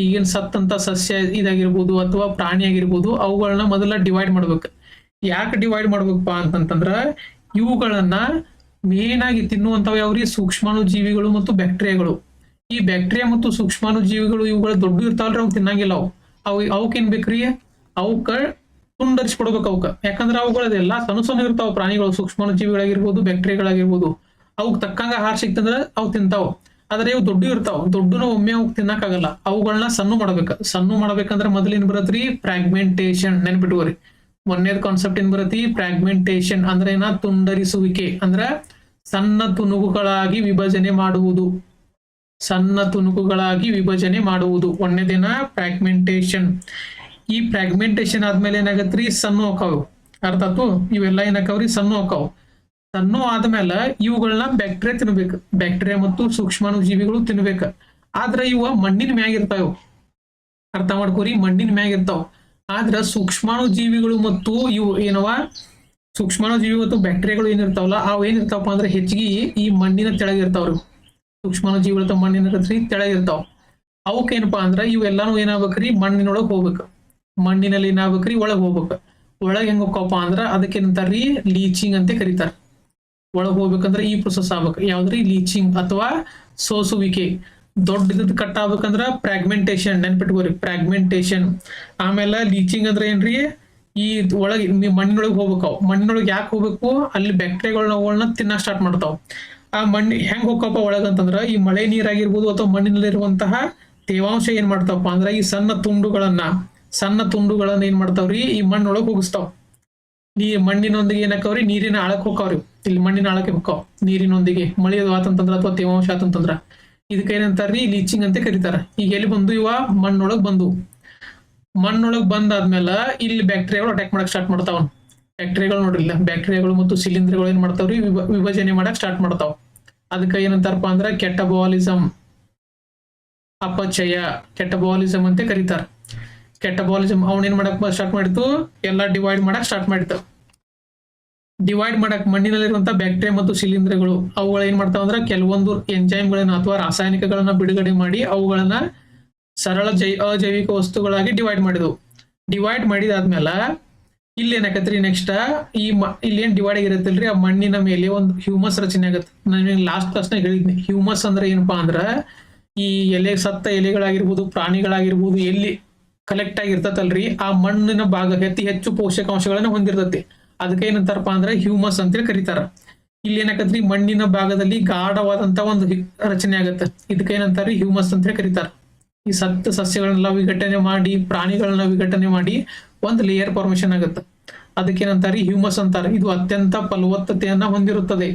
ಈಗೇನ್ ಸತ್ತಂತ ಸಸ್ಯ ಇದಾಗಿರ್ಬೋದು ಅಥವಾ ಪ್ರಾಣಿ ಆಗಿರ್ಬೋದು ಅವುಗಳನ್ನ ಮೊದಲ ಡಿವೈಡ್ ಮಾಡ್ಬೇಕು. ಯಾಕೆ ಡಿವೈಡ್ ಮಾಡ್ಬೇಕಪ್ಪ ಅಂತಂತಂದ್ರ ಇವುಗಳನ್ನ ಮೇನ್ ಆಗಿ ತಿನ್ನುವಂತವ ಯಾವ್ರಿ, ಸೂಕ್ಷ್ಮಾಣು ಜೀವಿಗಳು ಮತ್ತು ಬ್ಯಾಕ್ಟೀರಿಯಾಗಳು. ಈ ಬ್ಯಾಕ್ಟೀರಿಯಾ ಮತ್ತು ಸೂಕ್ಷ್ಮಾಣು ಜೀವಿಗಳು ಇವುಗಳು ದೊಡ್ಡ ಇರ್ತಾವಲ್ರಿ, ಅವ್ ತಿನ್ನಂಗಿಲ್ಲ. ಅವಕ್ಕೇನ್ ಬೇಕ್ರಿ, ಅವಕ್ಕ ತುಂಡರಿಸ್ಕೊಡ್ಬೇಕು ಅವಕ್ಕ. ಯಾಕಂದ್ರೆ ಅವುಗಳದೆಲ್ಲ ಸಣ್ಣ ಇರ್ತಾವ ಪ್ರಾಣಿಗಳು, ಸೂಕ್ಷ್ಮಾಣು ಜೀವಿಗಳಾಗಿರ್ಬೋದು, ಬ್ಯಾಕ್ಟೀರಿಯಾಗಳಾಗಿರ್ಬೋದು. ಅವಕ್ ತಕ್ಕಂಗ ಆಹಾರ ಸಿಕ್ತಂದ್ರ ಅವು ತಿಂತಾವ. ಆದ್ರೆ ಇವು ದೊಡ್ಡ ಇರ್ತಾವ, ದೊಡ್ಡನ ಒಮ್ಮೆ ಅವಕ್ ತಿನ್ನಕ್ಕಾಗಲ್ಲ. ಅವುಗಳನ್ನ ಸಣ್ಣ ಮಾಡ್ಬೇಕಂದ್ರ ಮೊದಲೇನ್ ಬರತ್ರಿ, ಫ್ರಾಗ್ಮೆಂಟೇಶನ್. ನೆನ್ಪಿಟ್ಕೋರಿ, ಒಂದೇದ್ ಕಾನ್ಸೆಪ್ಟ್ ಏನ್ ಬರತ್ತಿ, ಫ್ರಾಗ್ಮೆಂಟೇಶನ್ ಅಂದ್ರೆ ಏನ, ತುಂಡರಿಸುವಿಕೆ. ಅಂದ್ರ ಸಣ್ಣ ತುಣುಕುಗಳಾಗಿ ವಿಭಜನೆ ಮಾಡುವುದು. ಒಂದೇದೇನ ಫ್ರಾಗ್ಮೆಂಟೇಶನ್. ಈ ಫ್ರಾಗ್ಮೆಂಟೇಶನ್ ಆದ್ಮೇಲೆ ಏನಾಗತ್ರಿ, ಸಣ್ಣ ಹೋಕಾವ್. ಅರ್ಥಾತು ಇವೆಲ್ಲ ಏನಾಕವ್ರಿ, ಸಣ್ಣ ಹೋಕಾವ್. ಸಣ್ಣ ಆದ್ಮೇಲೆ ಇವುಗಳನ್ನ ಬ್ಯಾಕ್ಟೀರಿಯಾ ತಿನ್ಬೇಕು, ಬ್ಯಾಕ್ಟೀರಿಯಾ ಮತ್ತು ಸೂಕ್ಷ್ಮಾಣು ಜೀವಿಗಳು ತಿನ್ಬೇಕು. ಆದ್ರೆ ಇವ ಮಣ್ಣಿನ ಮ್ಯಾಗ ಇರ್ತಾವ, ಅರ್ಥ ಮಾಡ್ಕೋರಿ, ಮಣ್ಣಿನ ಮ್ಯಾಗ ಇರ್ತಾವ. ಆದ್ರ ಸೂಕ್ಷ್ಮಾಣು ಜೀವಿಗಳು ಮತ್ತು ಇವು ಏನವ ಸೂಕ್ಷ್ಮಾಣು ಜೀವಿ ಮತ್ತು ಬ್ಯಾಕ್ಟೀರಿಯಾಗಳು ಏನಿರ್ತಾವಲ್ಲ ಅವು ಏನಿರ್ತಾವಪ್ಪ ಅಂದ್ರೆ ಹೆಚ್ಚಿಗೆ ಈ ಮಣ್ಣಿನ ತೆಳಗಿರ್ತಾವ್ರಿ. ಸೂಕ್ಷ್ಮಾಣು ಜೀವಿಗಳು ಮಣ್ಣಿನ ತೆಳಗಿರ್ತಾವ. ಅವಕ್ಕೆ ಏನಪ್ಪಾ ಅಂದ್ರ ಇವೆಲ್ಲಾನು ಏನಾಗ್ಬೇಕ್ರಿ, ಮಣ್ಣಿನೊಳಗೆ ಹೋಗ್ಬೇಕು. ಮಣ್ಣಿನಲ್ಲಿ ಏನಾಗ್ಬೇಕ್ರಿ, ಒಳಗ್ ಹೋಗ್ಬೇಕು. ಒಳಗ್ ಹೆಂಗ್ ಹೋಗಪ್ಪ ಅಂದ್ರ ಅದಕ್ಕೇನಂತಾರ್ರಿ, ಲೀಚಿಂಗ್ ಅಂತ ಕರೀತಾರ. ಒಳಗ್ ಹೋಗ್ಬೇಕಂದ್ರ ಈ ಪ್ರೊಸೆಸ್ ಆಗ್ಬೇಕು. ಯಾವ್ದ್ರಿ, ಲೀಚಿಂಗ್ ಅಥವಾ ಸೋಸುವಿಕೆ. ದೊಡ್ಡದ್ ಕಟ್ ಆಗ್ಬೇಕಂದ್ರ ಫ್ರಾಗ್ಮೆಂಟೇಶನ್, ನೆನ್ಪಿಟ್ಕೋರಿ, ಫ್ರಾಗ್ಮೆಂಟೇಶನ್. ಆಮೇಲೆ ಲೀಚಿಂಗ್ ಅಂದ್ರೆ ಏನ್ರಿ, ಈ ಒಳಗೆ ಮಣ್ಣಿನೊಳಗೆ ಹೋಗ್ಬೇಕು. ಮಣ್ಣಿನೊಳಗೆ ಯಾಕೆ ಹೋಗ್ಬೇಕು, ಅಲ್ಲಿ ಬ್ಯಾಕ್ಟೀರಿಯಾಗಳನ್ನ ತಿನ್ನ ಸ್ಟಾರ್ಟ್ ಮಾಡ್ತಾವ. ಆ ಮಣ್ಣು ಹೆಂಗ್ ಹೋಗಪ್ಪ ಒಳಗಂತಂದ್ರ ಈ ಮಳೆ ನೀರಾಗಿರ್ಬೋದು ಅಥವಾ ಮಣ್ಣಿನಲ್ಲಿರುವಂತಹ ತೇವಾಂಶ ಏನ್ ಮಾಡ್ತಾವಪ್ಪ ಅಂದ್ರ ಈ ಸಣ್ಣ ತುಂಡುಗಳನ್ನ ಏನ್ ಮಾಡ್ತಾವ್ರಿ, ಈ ಮಣ್ಣೊಳಗ್ ಹೋಗಿಸ್ತಾವ. ಮಣ್ಣಿನೊಂದಿಗೆ ಏನಾಕವ್ರಿ, ನೀರಿನ ಆಳಕ್ ಹೋಗ್ತಾವ್ರಿ. ಇಲ್ಲಿ ಮಣ್ಣಿನ ಆಳಕ್ಕೆ ಹೋಗ್ತಾವ ನೀರಿನೊಂದಿಗೆ. ಮಳೆ ಆತಂತಂದ್ರ ಅಥವಾ ತೇವಾಂಶ ಆತಂತಂದ್ರ ಇದಕ್ಕೆ ಏನಂತಾರ್ರಿ, ಲೀಚಿಂಗ್ ಅಂತ ಕರೀತಾರ. ಈಗ ಎಲ್ಲಿ ಬಂದು ಇವ ಮಣ್ಣೊಳಗ್ ಬಂದಾದ್ಮೇಲೆ ಇಲ್ಲಿ ಬ್ಯಾಕ್ಟೀರಿಯಾಗಳು ಅಟ್ಯಾಕ್ ಮಾಡಕ್ ಸ್ಟಾರ್ಟ್ ಮಾಡ್ತಾವ. ಬ್ಯಾಕ್ಟೀರಿಯಾಗಳು ನೋಡ್ರಿಲ್ಲ, ಬ್ಯಾಕ್ಟೀರಿಯಾಗಳು ಮತ್ತು ಶಿಲೀಂಧ್ರಗಳು ಏನ್ ಮಾಡ್ತಾವ್ರಿ, ವಿಭಜನೆ ಮಾಡಕ್ ಸ್ಟಾರ್ಟ್ ಮಾಡ್ತಾವ. ಅದಕ್ಕೆ ಏನಂತಾರಪ್ಪ ಅಂದ್ರ ಕೆಟಬಾಲಿಸಮ್, ಅಪಚಯ, ಕೆಟಬಾಲಿಸಮ್ ಅಂತ ಕರೀತಾರ. ಕೆಟಬಾಲಿಸಮ್ ಅವನೇನ್ ಮಾಡಕ್ ಸ್ಟಾರ್ಟ್ ಮಾಡಿತ್ತು, ಎಲ್ಲಾ ಡಿವೈಡ್ ಮಾಡಕ್ ಸ್ಟಾರ್ಟ್ ಮಾಡಿತ್ತು. ಡಿವೈಡ್ ಮಾಡಕ್ ಮಣ್ಣಿನಲ್ಲಿರುವಂತಹ ಬ್ಯಾಕ್ಟೀರಿಯಾ ಮತ್ತು ಶಿಲೀಂಧ್ರಗಳು ಅವುಗಳ ಏನ್ ಮಾಡ್ತಾವ ಅಂದ್ರ ಕೆಲವೊಂದು ಎಂಜೈಮ್ಗಳನ್ನ ಅಥವಾ ರಾಸಾಯನಿಕಗಳನ್ನ ಬಿಡುಗಡೆ ಮಾಡಿ ಅವುಗಳನ್ನ ಸರಳ ಅಜೈವಿಕ ವಸ್ತುಗಳಾಗಿ ಡಿವೈಡ್ ಮಾಡಿದಾದ್ಮೇಲೆ ಇಲ್ಲಿ ಏನಾಕತ್ರಿ, ನೆಕ್ಸ್ಟ್ ಇಲ್ಲಿ ಏನ್ ಡಿವೈಡ್ ಆಗಿರತ್ತಲ್ರಿ, ಆ ಮಣ್ಣಿನ ಮೇಲೆ ಒಂದು ಹ್ಯೂಮಸ್ ರಚನೆ ಆಗತ್ತೆ. ನಾನು ಲಾಸ್ಟ್ ಕ್ಲಾಸ್ನಾಗ ಹೇಳಿದ್ನಿ, ಹ್ಯೂಮಸ್ ಅಂದ್ರೆ ಏನಪ್ಪಾ ಅಂದ್ರ ಈ ಸತ್ತ ಎಲೆಗಳಾಗಿರ್ಬೋದು, ಪ್ರಾಣಿಗಳಾಗಿರ್ಬೋದು, ಎಲ್ಲಿ ಕಲೆಕ್ಟ್ ಆಗಿರ್ತತಲ್ರಿ ಆ ಮಣ್ಣಿನ ಭಾಗ ಹೆಚ್ಚು ಪೋಷಕಾಂಶಗಳನ್ನ ಹೊಂದಿರ್ತತಿ. ಅದಕ್ಕೆ ಏನಂತಾರಪ್ಪ ಅಂದ್ರೆ ಹ್ಯೂಮಸ್ ಅಂತೇಳಿ ಕರೀತಾರ. ಇಲ್ಲಿ ಏನಾಕತ್ರಿ, ಮಣ್ಣಿನ ಭಾಗದಲ್ಲಿ ಗಾಢವಾದಂತ ಒಂದು ರಚನೆ ಆಗತ್ತೆ. ಇದಕ್ಕೆ ಏನಂತಾರ್ರಿ, ಹ್ಯೂಮಸ್ ಅಂತೇಳಿ ಕರೀತಾರ. ಈ ಸತ್ತ ಸಸ್ಯಗಳನ್ನೆಲ್ಲ ವಿಘಟನೆ ಮಾಡಿ, ಪ್ರಾಣಿಗಳನ್ನ ವಿಘಟನೆ ಮಾಡಿ ಒಂದು ಲೇಯರ್ ಫಾರ್ಮೇಶನ್ ಆಗುತ್ತೆ. ಅದಕ್ಕೇನಂತಾರಿ, ಹ್ಯೂಮಸ್ ಅಂತಾರೆ. ಇದು ಅತ್ಯಂತ ಫಲವತ್ತತೆಯನ್ನ ಹೊಂದಿರುತ್ತದೆ.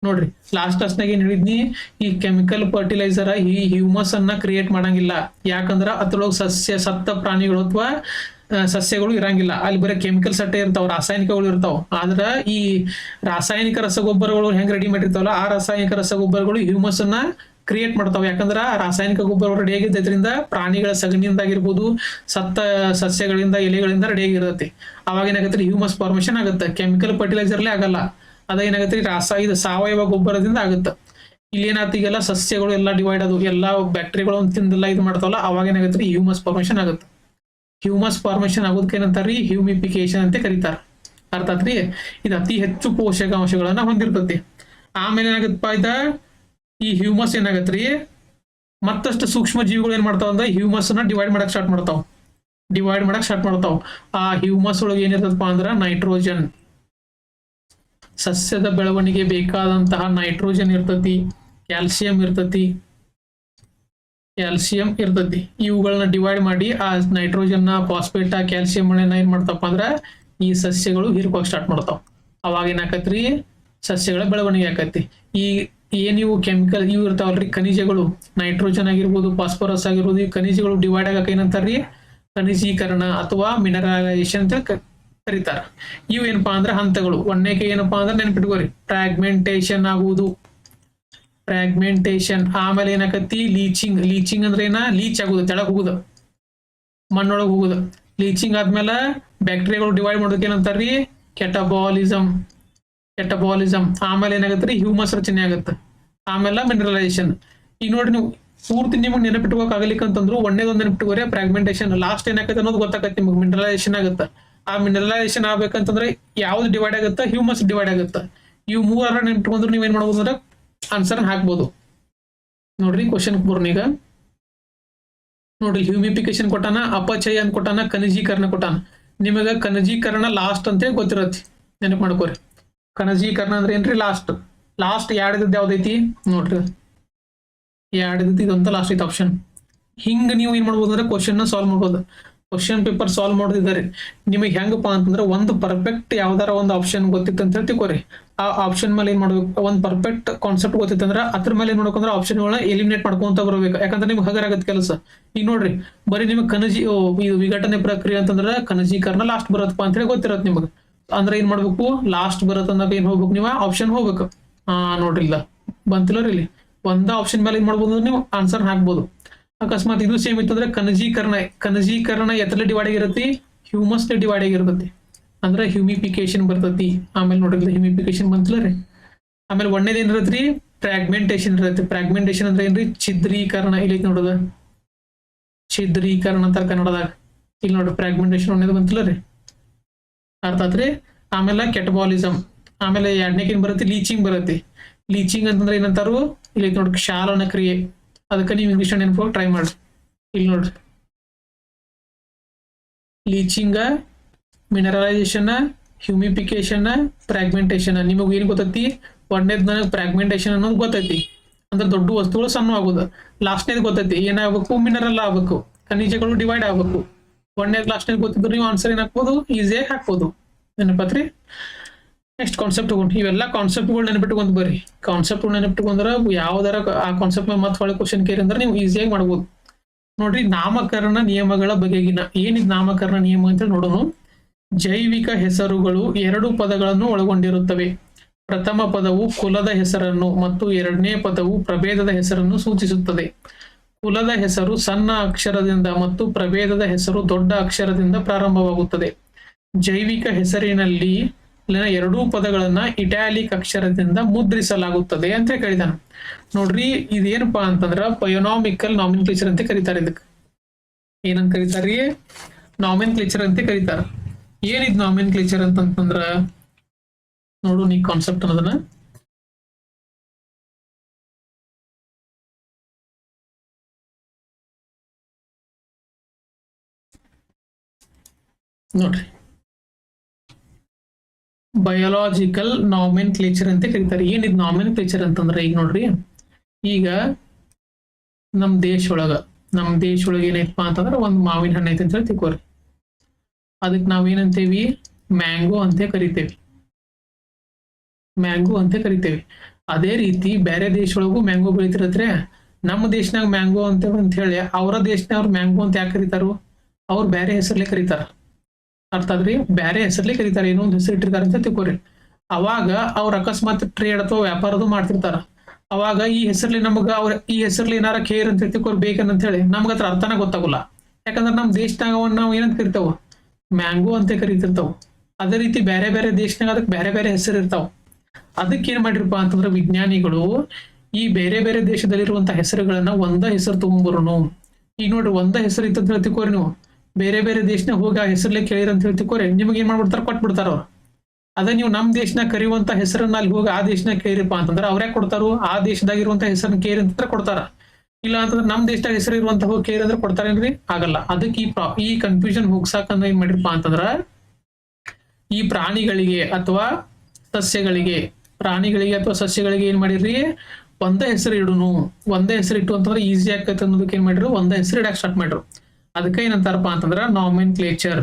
ನೋಡ್ರಿ, ಲಾಸ್ಟ್ ಕ್ಲಾಸ್ನಾಗ ಏನ್ ಹೇಳಿದ್ನಿ, ಈ ಕೆಮಿಕಲ್ ಫರ್ಟಿಲೈಸರ್ ಈ ಹ್ಯೂಮಸ್ ಅನ್ನ ಕ್ರಿಯೇಟ್ ಮಾಡಂಗಿಲ್ಲ. ಯಾಕಂದ್ರ ಅದ್ರೊಳಗೆ ಸತ್ತ ಪ್ರಾಣಿಗಳು ಅಥವಾ ಸಸ್ಯಗಳು ಇರಂಗಿಲ್ಲ. ಅಲ್ಲಿ ಬರೀ ಕೆಮಿಕಲ್ಸ್ ಅಟ್ಟೆ ಇರ್ತಾವ, ರಾಸಾಯನಿಕಗಳು ಇರ್ತಾವ. ಆದ್ರ ಈ ರಾಸಾಯನಿಕ ರಸಗೊಬ್ಬರಗಳು ಹೆಂಗ್ ರೆಡಿ ಮಾಡಿರ್ತಾವಲ್ಲ ಆ ರಾಸಾಯನಿಕ ರಸಗೊಬ್ಬರಗಳು ಹ್ಯೂಮಸ್ ಅನ್ನ ಕ್ರಿಯೇಟ್ ಮಾಡ್ತಾವ. ಯಾಕಂದ್ರ ರಾಸಾಯನಿಕ ಗೊಬ್ಬರ ರೆಡಿ ಆಗಿದ್ದರಿಂದ ಪ್ರಾಣಿಗಳ ಸಗಣಿಯಿಂದಾಗಿರ್ಬೋದು, ಸತ್ತ ಸಸ್ಯಗಳಿಂದ, ಎಲೆಗಳಿಂದ ರೆಡಿ ಆಗಿರುತ್ತೆ. ಅವಾಗ ಏನಾಗತ್ತೆ, ಹ್ಯೂಮಸ್ ಫಾರ್ಮೇಶನ್ ಆಗುತ್ತೆ. ಕೆಮಿಕಲ್ ಫರ್ಟಿಲೈಸರ್ಲೇ ಆಗಲ್ಲ. ಅದೇನಾಗತ್ತೆ, ಇದು ಸಾವಯವ ಗೊಬ್ಬರದಿಂದ ಆಗುತ್ತೆ. ಇಲ್ಲಿ ಏನಾಗ್ತಿ, ಈಗೆಲ್ಲ ಸಸ್ಯಗಳು ಎಲ್ಲ ಡಿವೈಡ್ ಅದು ಎಲ್ಲಾ ಬ್ಯಾಕ್ಟೀರಿಯಾಗಳು ತಿಂದೆಲ್ಲ ಇದು ಮಾಡ್ತಾವಲ್ಲ ಅವಾಗ ಏನಾಗತ್ತೆ, ಹ್ಯೂಮಸ್ ಫಾರ್ಮೇಶನ್ ಆಗುತ್ತೆ. ಹ್ಯೂಮಸ್ ಫಾರ್ಮೇಶನ್ ಆಗೋದಕ್ಕೆ ಏನಂತಾರ್ರಿ, ಹ್ಯೂಮಿಫಿಕೇಶನ್ ಅಂತ ಕರೀತಾರ. ಅರ್ಥ ಆತ್ರಿ? ಇದು ಅತಿ ಹೆಚ್ಚು ಪೋಷಕಾಂಶಗಳನ್ನ ಹೊಂದಿರ್ತತಿ. ಆಮೇಲೆ ಏನಾಗತ್ತಪ್ಪ, ಈ ಹ್ಯೂಮಸ್ ಏನಾಗತ್ರಿ, ಮತ್ತಷ್ಟು ಸೂಕ್ಷ್ಮ ಜೀವಿಗಳು ಏನ್ ಮಾಡ್ತಾವ ಅಂದ್ರೆ ಹ್ಯೂಮಸ್ ನ ಡಿವೈಡ್ ಮಾಡಕ್ ಸ್ಟಾರ್ಟ್ ಮಾಡ್ತಾವ. ಆ ಹ್ಯೂಮಸ್ ಒಳಗೆ ಏನಿರ್ತಪ್ಪ ಅಂದ್ರ ನೈಟ್ರೋಜನ್, ಸಸ್ಯದ ಬೆಳವಣಿಗೆ ಬೇಕಾದಂತಹ ನೈಟ್ರೋಜನ್ ಇರ್ತತಿ, ಕ್ಯಾಲ್ಸಿಯಂ ಇರ್ತತಿ. ಇವುಗಳನ್ನ ಡಿವೈಡ್ ಮಾಡಿ ಆ ನೈಟ್ರೋಜನ್ ನ, ಫಾಸ್ಫೇಟ್, ಕ್ಯಾಲ್ಸಿಯಂ ಏನ್ ಮಾಡ್ತಪ್ಪ ಅಂದ್ರ ಈ ಸಸ್ಯಗಳು ಹೀರ್ಕೋಕ್ ಸ್ಟಾರ್ಟ್ ಮಾಡ್ತಾವ. ಅವಾಗ ಏನಾಕತ್ರಿ, ಸಸ್ಯಗಳ ಬೆಳವಣಿಗೆ ಆಕತಿ. ಏನಿವು ಕೆಮಿಕಲ್ ಇವು ಇರ್ತಾವಲ್ರಿ, ಖನಿಜಗಳು, ನೈಟ್ರೋಜನ್ ಆಗಿರ್ಬೋದು, ಫಾಸ್ಫರಸ್ ಆಗಿರ್ಬೋದು, ಈ ಖನಿಜಗಳು ಡಿವೈಡ್ ಆಗಕ್ಕೆ ಏನಂತಾರ್ರಿ, ಖನಿಜೀಕರಣ ಅಥವಾ ಮಿನರಲೈಸೇಷನ್ ಅಂತ ಕರೀತಾರ. ಇವು ಏನಪ್ಪಾ ಅಂದ್ರೆ ಹಂತಗಳು. ಒಂದನೇಕೆ ಏನಪ್ಪಾ ಅಂದ್ರೆ ನೆನ್ಪಿಟ್ಕೋರಿ, ಫ್ರಾಗ್ಮೆಂಟೇಶನ್ ಆಗುವುದು. ಆಮೇಲೆ ಏನಾಕತಿ, ಲೀಚಿಂಗ್ ಅಂದ್ರೆ ಏನ, ಲೀಚ್ ಆಗುದು, ತೆಳಗ್ ಹೋಗುದು, ಮಣ್ಣೊಳಗೆ ಹೋಗುದು. ಲೀಚಿಂಗ್ ಆದ್ಮೇಲೆ ಬ್ಯಾಕ್ಟೀರಿಯಾಗಳು ಡಿವೈಡ್ ಮಾಡೋದಕ್ಕೆ ಏನಂತಾರ್ರಿ, ಕೆಟಬಾಲಿಸಮ್. ಆಮೇಲೆ ಏನಾಗತ್ರಿ, ಹ್ಯೂಮಸ್ ರಚನೆ ಆಗುತ್ತೆ. ಆಮೇಲೆ ಮಿನರಲೈಸೇಷನ್. ಈಗ ನೋಡ್ರಿ, ನೀವು ಪೂರ್ತಿ ನಿಮಗೆ ನೆನಪಿಟ್ಕೋಕ್ ಆಗ್ಲಿಕ್ಕಂತಂದ್ರು ಒಂದೇದೊಂದು ನೆನಪಿಟ್ಕೋರಿ, ಫ್ರಾಗ್ಮೆಂಟೇಶನ್. ಲಾಸ್ಟ್ ಏನಾಗತ್ತೆ ಅನ್ನೋದು ಗೊತ್ತಾಗತ್ತೆ ನಿಮ್ಗೆ, ಮಿನರಲೈಸೇಷನ್ ಆಗುತ್ತೆ. ಆ ಮಿನರಲೈಸೇಷನ್ ಆಗ್ಬೇಕಂತಂದ್ರೆ ಯಾವ್ದು ಡಿವೈಡ್ ಆಗುತ್ತೆ, ಹ್ಯೂಮಸ್ ಡಿವೈಡ್ ಆಗುತ್ತೆ. ಇವು ಮೂವರ ನೆನಪಿಟ್ಕೊಂಡ್ರು ನೀವೇನ್ ಮಾಡ್ಬೋದು ಅಂದ್ರೆ ಆನ್ಸರ್ ಹಾಕ್ಬೋದು. ನೋಡ್ರಿ ಕ್ವಶನ್ ಈಗ ನೋಡ್ರಿ, ಹ್ಯೂಮಿಫಿಕೇಶನ್ ಕೊಟ್ಟಾನ, ಅಪಚಯ ಅಂತ ಕೊಟ್ಟಾನ, ಖನಿಜೀಕರಣ ಕೊಟ್ಟಾನ. ನಿಮಗ ಖನಿಜೀಕರಣ ಲಾಸ್ಟ್ ಅಂತ ಗೊತ್ತಿರತ್ತೆ, ನೆನಪು ಮಾಡ್ಕೋರಿ. ಖನಿಜೀಕರಣ ಅಂದ್ರೆ ಏನ್ರಿ, ಲಾಸ್ಟ್ ಯಾವ್ದಿದ್ದು ಯಾವ್ದೈತಿ ನೋಡ್ರಿ, ಯಾವ್ದಿದ್ದು ಇದಂತ ಲಾಸ್ಟ್ ಐತಿ ಆಪ್ಷನ್. ಹಿಂಗ ನೀವು ಏನ್ ಮಾಡ್ಬೋದು ಅಂದ್ರೆ ಕ್ವಶನ್ ಸಾಲ್ವ್ ಮಾಡ್ಬೋದು. ಕ್ವಶನ್ ಪೇಪರ್ ಸಾಲ್ವ್ ಮಾಡೋದಿದ್ದಾರೆ ನಿಮಗೆ ಹೆಂಗಪ್ಪ ಅಂತಂದ್ರೆ, ಒಂದು ಪರ್ಫೆಕ್ಟ್ ಯಾವ್ದಾರ ಒಂದು ಆಪ್ಷನ್ ಗೊತ್ತಿತ್ತು ಅಂತ ತಿಳ್ಕೊರಿ. ಆ ಆಪ್ಷನ್ ಮೇಲೆ ಏನ್ ಮಾಡ್ಬೇಕು, ಒಂದು ಪರ್ಫೆಕ್ಟ್ ಕಾನ್ಸೆಪ್ಟ್ ಗೊತ್ತಿತ್ತಂದ್ರ ಅದ್ರ ಮೇಲೆ ಏನ್ ಮಾಡ್ಬೇಕಂದ್ರೆ ಆಪ್ಷನ್ಗಳನ್ನ ಎಲಿಮಿನೇಟ್ ಮಾಡ್ಕೊಂತ ಬರಬೇಕು. ಯಾಕಂದ್ರೆ ನಿಮ್ಗೆ ಹಗರ ಆಗತ್ತೆ ಕೆಲಸ. ಈಗ ನೋಡ್ರಿ, ಬರೀ ನಿಮ್ಗೆ ಇದು ವಿಘಟನೆ ಪ್ರಕ್ರಿಯೆ ಅಂತಂದ್ರೆ ಖನಿಜೀಕರಣ ಲಾಸ್ಟ್ ಬರತ್ತಪ್ಪ ಅಂತ ಹೇಳಿ ಗೊತ್ತಿರತ್ತೆ ನಿಮ್ಗೆ. ಅಂದ್ರೆ ಏನ್ ಮಾಡ್ಬೇಕು, ಲಾಸ್ಟ್ ಬರತ್ತಂದಾಗ ಏನ್ ಹೋಗ್ಬೇಕು ನೀವು, ಆಪ್ಷನ್ ಹೋಗ್ಬೇಕು. ನೋಡ್ರಿ ಇಲ್ಲ ಬಂತಿಲ್ಲ ರೀ, ಇಲ್ಲಿ ಒಂದ ಆಪ್ಷನ್ ಮೇಲೆ ಏನ್ ಮಾಡ್ಬೋದು ನೀವು ಆನ್ಸರ್ ಹಾಕ್ಬೋದು. ಅಕಸ್ಮಾತ್ ಇದು ಸೇಮ್ ಇತ್ತಂದ್ರೆ ಕನಜೀಕರಣ ಎತ್ತಲೆ ಡಿವೈಡ್ ಆಗಿರತ್ತಿ, ಹ್ಯೂಮಸ್ ಡಿವೈಡ್ ಆಗಿರ್ತತಿ, ಅಂದ್ರೆ ಹ್ಯೂಮಿಫಿಕೇಶನ್ ಬರ್ತತಿ. ಆಮೇಲೆ ನೋಡ್ರಿ ಹ್ಯೂಮಿಫಿಕೇಶನ್ ಬಂತಿಲ್ಲ ರೀ. ಆಮೇಲೆ ಒಂದೇದ್ ಏನ್ ಇರತ್ರಿ, ಫ್ರಾಗ್ಮೆಂಟೇಶನ್ ಇರತ್ತೆ. ಫ್ರಾಗ್ಮೆಂಟೇಶನ್ ಅಂದ್ರೆ ಏನ್ರಿ, ಛಿದ್ರೀಕರಣ. ಇಲ್ಲಿ ನೋಡೋದ ಛಿದ್ರೀಕರಣ ಅಂತಾರ ಕನ್ನಡದಾಗ. ಇಲ್ಲಿ ನೋಡ್ರಿ ಫ್ರಾಗ್ಮೆಂಟೇಶನ್ ಒಂದೇದು ಬಂತಿಲ್ಲ ರೀ, ಅರ್ಥ ಆತ್ರಿ. ಆಮೇಲೆ ಕೆಟಬಾಲಿಸಮ್. ಆಮೇಲೆ ಎರಡನೇಕ್ ಏನ್ ಬರುತ್ತೆ, ಲೀಚಿಂಗ್ ಬರುತ್ತೆ. ಲೀಚಿಂಗ್ ಅಂತಂದ್ರೆ ಏನಂತಾರು, ಇಲ್ಲಿ ನೋಡ್ರಿ ಕ್ಷಾಲನ ಕ್ರಿಯೆ. ಅದಕ್ಕೆ ನೀವು ಇಂಗ್ಲಿಷ್ ನೆನಪು ಟ್ರೈ ಮಾಡ್ರಿ. ಇಲ್ಲಿ ನೋಡ್ರಿ ಲೀಚಿಂಗ್, ಮಿನರಲೈಸೇಷನ್, ಹ್ಯೂಮಿಫಿಕೇಶನ್, ಫ್ರಾಗ್ಮೆಂಟೇಶನ್. ನಿಮಗೆ ಏನ್ ಗೊತ್ತೈತಿ, ಒಂದನೇದ್ ನನಗೆ ಫ್ರಾಗ್ಮೆಂಟೇಶನ್ ಅನ್ನೋದು ಗೊತ್ತೈತಿ, ಅಂದ್ರೆ ದೊಡ್ಡ ವಸ್ತುಗಳು ಸಣ್ಣ ಆಗೋದು. ಲಾಸ್ಟ್ನೇದು ಗೊತ್ತೈತಿ, ಏನಾಗಬೇಕು, ಮಿನರಲ್ ಆಗ್ಬೇಕು, ಖನಿಜಗಳು ಡಿವೈಡ್ ಆಗ್ಬೇಕು. ಒಂದನೇದ್ ಲಾಸ್ಟ್ನೇದ್ ಗೊತ್ತಿದ್ರು ನೀವು ಆನ್ಸರ್ ಏನ್ ಹಾಕ್ಬೋದು, ಈಸಿಯಾಗಿ ಹಾಕ್ಬೋದು. ನೆನಪತ್ರಿ. ನೆಕ್ಸ್ಟ್ ಕಾನ್ಸೆಪ್ಟ್ ತಗೊಂಡು, ಇವೆಲ್ಲ ಕಾನ್ಸೆಪ್ಟ್ಗಳು ನೆನಪಿಟ್ಕೊಂಡ್ ಬರ್ರಿ. ಕಾನ್ಸೆಪ್ಟ್ ನೆನಪಿಟ್ಕೊಂಡ್ರೆ ಯಾವ್ದಾರ ಆ ಕಾನ್ಸೆಪ್ಟ್ ಮತ್ತೆ ಹೊಳೆ ಕ್ವಶನ್ ಕೇರಿ ಅಂದ್ರೆ ನೀವು ಈಸಿಯಾಗಿ ಮಾಡ್ಬೋದು. ನೋಡ್ರಿ ನಾಮಕರಣ ನಿಯಮಗಳ ಬಗೆಗಿನ, ಏನಿದ್ ನಾಮಕರಣ ನಿಯಮ ಅಂತ ನೋಡೋಣ. ಜೈವಿಕ ಹೆಸರುಗಳು 2 ಪದಗಳನ್ನು ಒಳಗೊಂಡಿರುತ್ತವೆ. ಪ್ರಥಮ ಪದವು ಕುಲದ ಹೆಸರನ್ನು ಮತ್ತು ಎರಡನೇ ಪದವು ಪ್ರಭೇದದ ಹೆಸರನ್ನು ಸೂಚಿಸುತ್ತದೆ. ಕುಲದ ಹೆಸರು ಸಣ್ಣ ಅಕ್ಷರದಿಂದ ಮತ್ತು ಪ್ರಭೇದದ ಹೆಸರು ದೊಡ್ಡ ಅಕ್ಷರದಿಂದ ಪ್ರಾರಂಭವಾಗುತ್ತದೆ. ಜೈವಿಕ ಹೆಸರಿನಲ್ಲಿ 2 ಪದಗಳನ್ನ ಇಟ್ಯಾಲಿಕ್ ಅಕ್ಷರದಿಂದ ಮುದ್ರಿಸಲಾಗುತ್ತದೆ ಅಂತ ಕೇಳಿದಾನೆ. ನೋಡ್ರಿ ಇದೇನಪ್ಪಾ ಅಂತಂದ್ರ ಬಯೋನಾಮಿಕಲ್ ನಾಮಿನ್ಕ್ಲೇಚರ್ ಅಂತ ಕರೀತಾರೆ. ಇದಕ್ಕೆ ಏನಂತ ಕರೀತಾರಿ, ನಾಮಿನ್ಕ್ಲೇಚರ್ ಅಂತ ಕರೀತಾರ. ಏನಿದ್ ನಾಮಿನ್ಕ್ಲೇಚರ್ ಅಂತಂದ್ರ ನೋಡು ನೀ ಕಾನ್ಸೆಪ್ಟ್ ಅನ್ನೋದನ್ನ. ನೋಡ್ರಿ ಬಯೋಲಾಜಿಕಲ್ ನಾಮಿನ್ಕ್ಲೇಚರ್ ಅಂತ ಕರೀತಾರೆ. ಏನಿದ್ ನಾಮಿನ್ಕ್ಲೇಚರ್ ಅಂತಂದ್ರೆ, ಈಗ ನೋಡ್ರಿ, ಈಗ ನಮ್ ದೇಶ ಒಳಗ ಏನೈತಪ್ಪ ಅಂತಂದ್ರೆ ಒಂದ್ ಮಾವಿನ ಹಣ್ಣು ಐತೆ ಅಂತ ಹೇಳಿ ತಿಳ್ಕೊರಿ. ಅದಕ್ಕೆ ನಾವೇನಂತೇವಿ, ಮ್ಯಾಂಗೋ ಅಂತ ಕರಿತೇವಿ. ಅದೇ ರೀತಿ ಬೇರೆ ದೇಶ ಒಳಗೂ ಮ್ಯಾಂಗೋ ಬೆಳಿತಿರತ್ರೆ. ನಮ್ಮ ದೇಶನಾಗ ಮ್ಯಾಂಗೋ ಅಂತ ಹೇಳಿ ಅವರ ದೇಶನವ್ರು ಮ್ಯಾಂಗೋ ಅಂತ ಯಾಕೆ ಕರೀತಾರು, ಅವ್ರು ಬೇರೆ ಹೆಸರ್ಲೆ ಕರೀತಾರ. ಅರ್ಥ ಆದ್ರಿ, ಬೇರೆ ಹೆಸರ್ಲೆ ಕರೀತಾರೆ, ಏನೋ ಒಂದು ಹೆಸರು ಇಟ್ಟಿರ್ತಾರ ಅಂತ ತಿಳ್ಕೊರಿ. ಅವಾಗ ಅವ್ರ ಅಕಸ್ಮಾತ್ ಟ್ರೇಡ್ ಅಥವಾ ವ್ಯಾಪಾರದು ಮಾಡ್ತಿರ್ತಾರ. ಅವಾಗ ಈ ಹೆಸರ್ಲಿ ನಮಗ ಈ ಹೆಸರ್ಲಿ ಏನಾರ ಕೇರ್ ಅಂತ ತಿಳ್ಕೊರ್ ಬೇಕಂತ ಹೇಳಿ ನಮ್ಗ ಅದ್ರ ಅರ್ಥನ ಗೊತ್ತಾಗಲ್ಲ. ಯಾಕಂದ್ರೆ ನಮ್ ದೇಶನಾಗ ನಾವು ಏನಂತ ಕರಿತಾವ, ಮ್ಯಾಂಗೋ ಅಂತ ಕರಿತಿರ್ತಾವ. ಅದೇ ರೀತಿ ಬೇರೆ ಬೇರೆ ದೇಶನಾಗ ಅದಕ್ಕೆ ಬೇರೆ ಬೇರೆ ಹೆಸರು ಇರ್ತಾವ. ಅದಕ್ಕೆ ಏನ್ ಮಾಡಿರಪ್ಪ ಅಂತಂದ್ರೆ ವಿಜ್ಞಾನಿಗಳು ಈ ಬೇರೆ ಬೇರೆ ದೇಶದಲ್ಲಿರುವಂತಹ ಹೆಸರುಗಳನ್ನ ಒಂದ ಹೆಸರು ತಗೊಂಡ್ಬರೋನು. ಈಗ ನೋಡ್ರಿ ಒಂದ ಹೆಸರು ಇತ್ತ ಅಂತ ಹೇಳ್ತಿಕೋರಿ, ನೀವು ಬೇರೆ ಬೇರೆ ದೇಶನಾಗ ಹೋಗಿ ಆ ಹೆಸರ್ಲೆ ಕೇಳಿರ ಅಂತ ಹೇಳ್ತಿಕೋರಿ, ನಿಮ್ಗೆ ಏನ್ ಮಾಡ್ಬಿಡ್ತಾರ, ಕೊಟ್ಬಿಡ್ತಾರ ಅವ್ರು. ಅದೇ ನೀವು ನಮ್ ದೇಶನಾಗ ಕರೆಯುವಂತ ಹೆಸರನ್ನ ಅಲ್ಲಿ ಹೋಗಿ ಆ ದೇಶನಾಗ ಕೇಳಿರಪ್ಪ ಅಂತಂದ್ರೆ ಅವ್ರೇ ಕೊಡ್ತಾರು, ಆ ದೇಶದಾಗಿರುವಂತ ಹೆಸರನ್ನ ಕೇರಿ ಅಂತ ಕೊಡ್ತಾರ. ಇಲ್ಲ ಅಂತಂದ್ರೆ ನಮ್ ದೇಶದಾಗ ಹೆಸರು ಇರುವಂತ ಹೋಗಿ ಕೇರಿ ಅಂದ್ರೆ ಕೊಡ್ತಾರೇನ್ರಿ, ಆಗಲ್ಲ. ಅದಕ್ಕೆ ಈ ಕನ್ಫ್ಯೂಷನ್ ಹೋಗ್ಸಾಕಂದ್ರೆ ಏನ್ ಮಾಡಿರಪ್ಪ ಅಂತಂದ್ರ, ಈ ಪ್ರಾಣಿಗಳಿಗೆ ಅಥವಾ ಸಸ್ಯಗಳಿಗೆ ಏನ್ ಮಾಡಿರ್ರಿ, ಒಂದೇ ಹೆಸರು ಇಡುನು. ಒಂದೇ ಹೆಸರು ಇಟ್ಟು ಅಂತಂದ್ರೆ ಈಸಿ ಆಕೈತೆ ಅನ್ನೋದಕ್ಕೆ ಏನ್ ಮಾಡಿದ್ರು, ಒಂದೇ ಹೆಸರು ಇಡಕ್ ಸ್ಟಾರ್ಟ್ ಮಾಡ್ರು. ಅದಕ್ಕೆ ಏನಂತಾರಪ್ಪ ಅಂತಂದ್ರ ನಾಮಿನ್ಕ್ಲೇಚರ್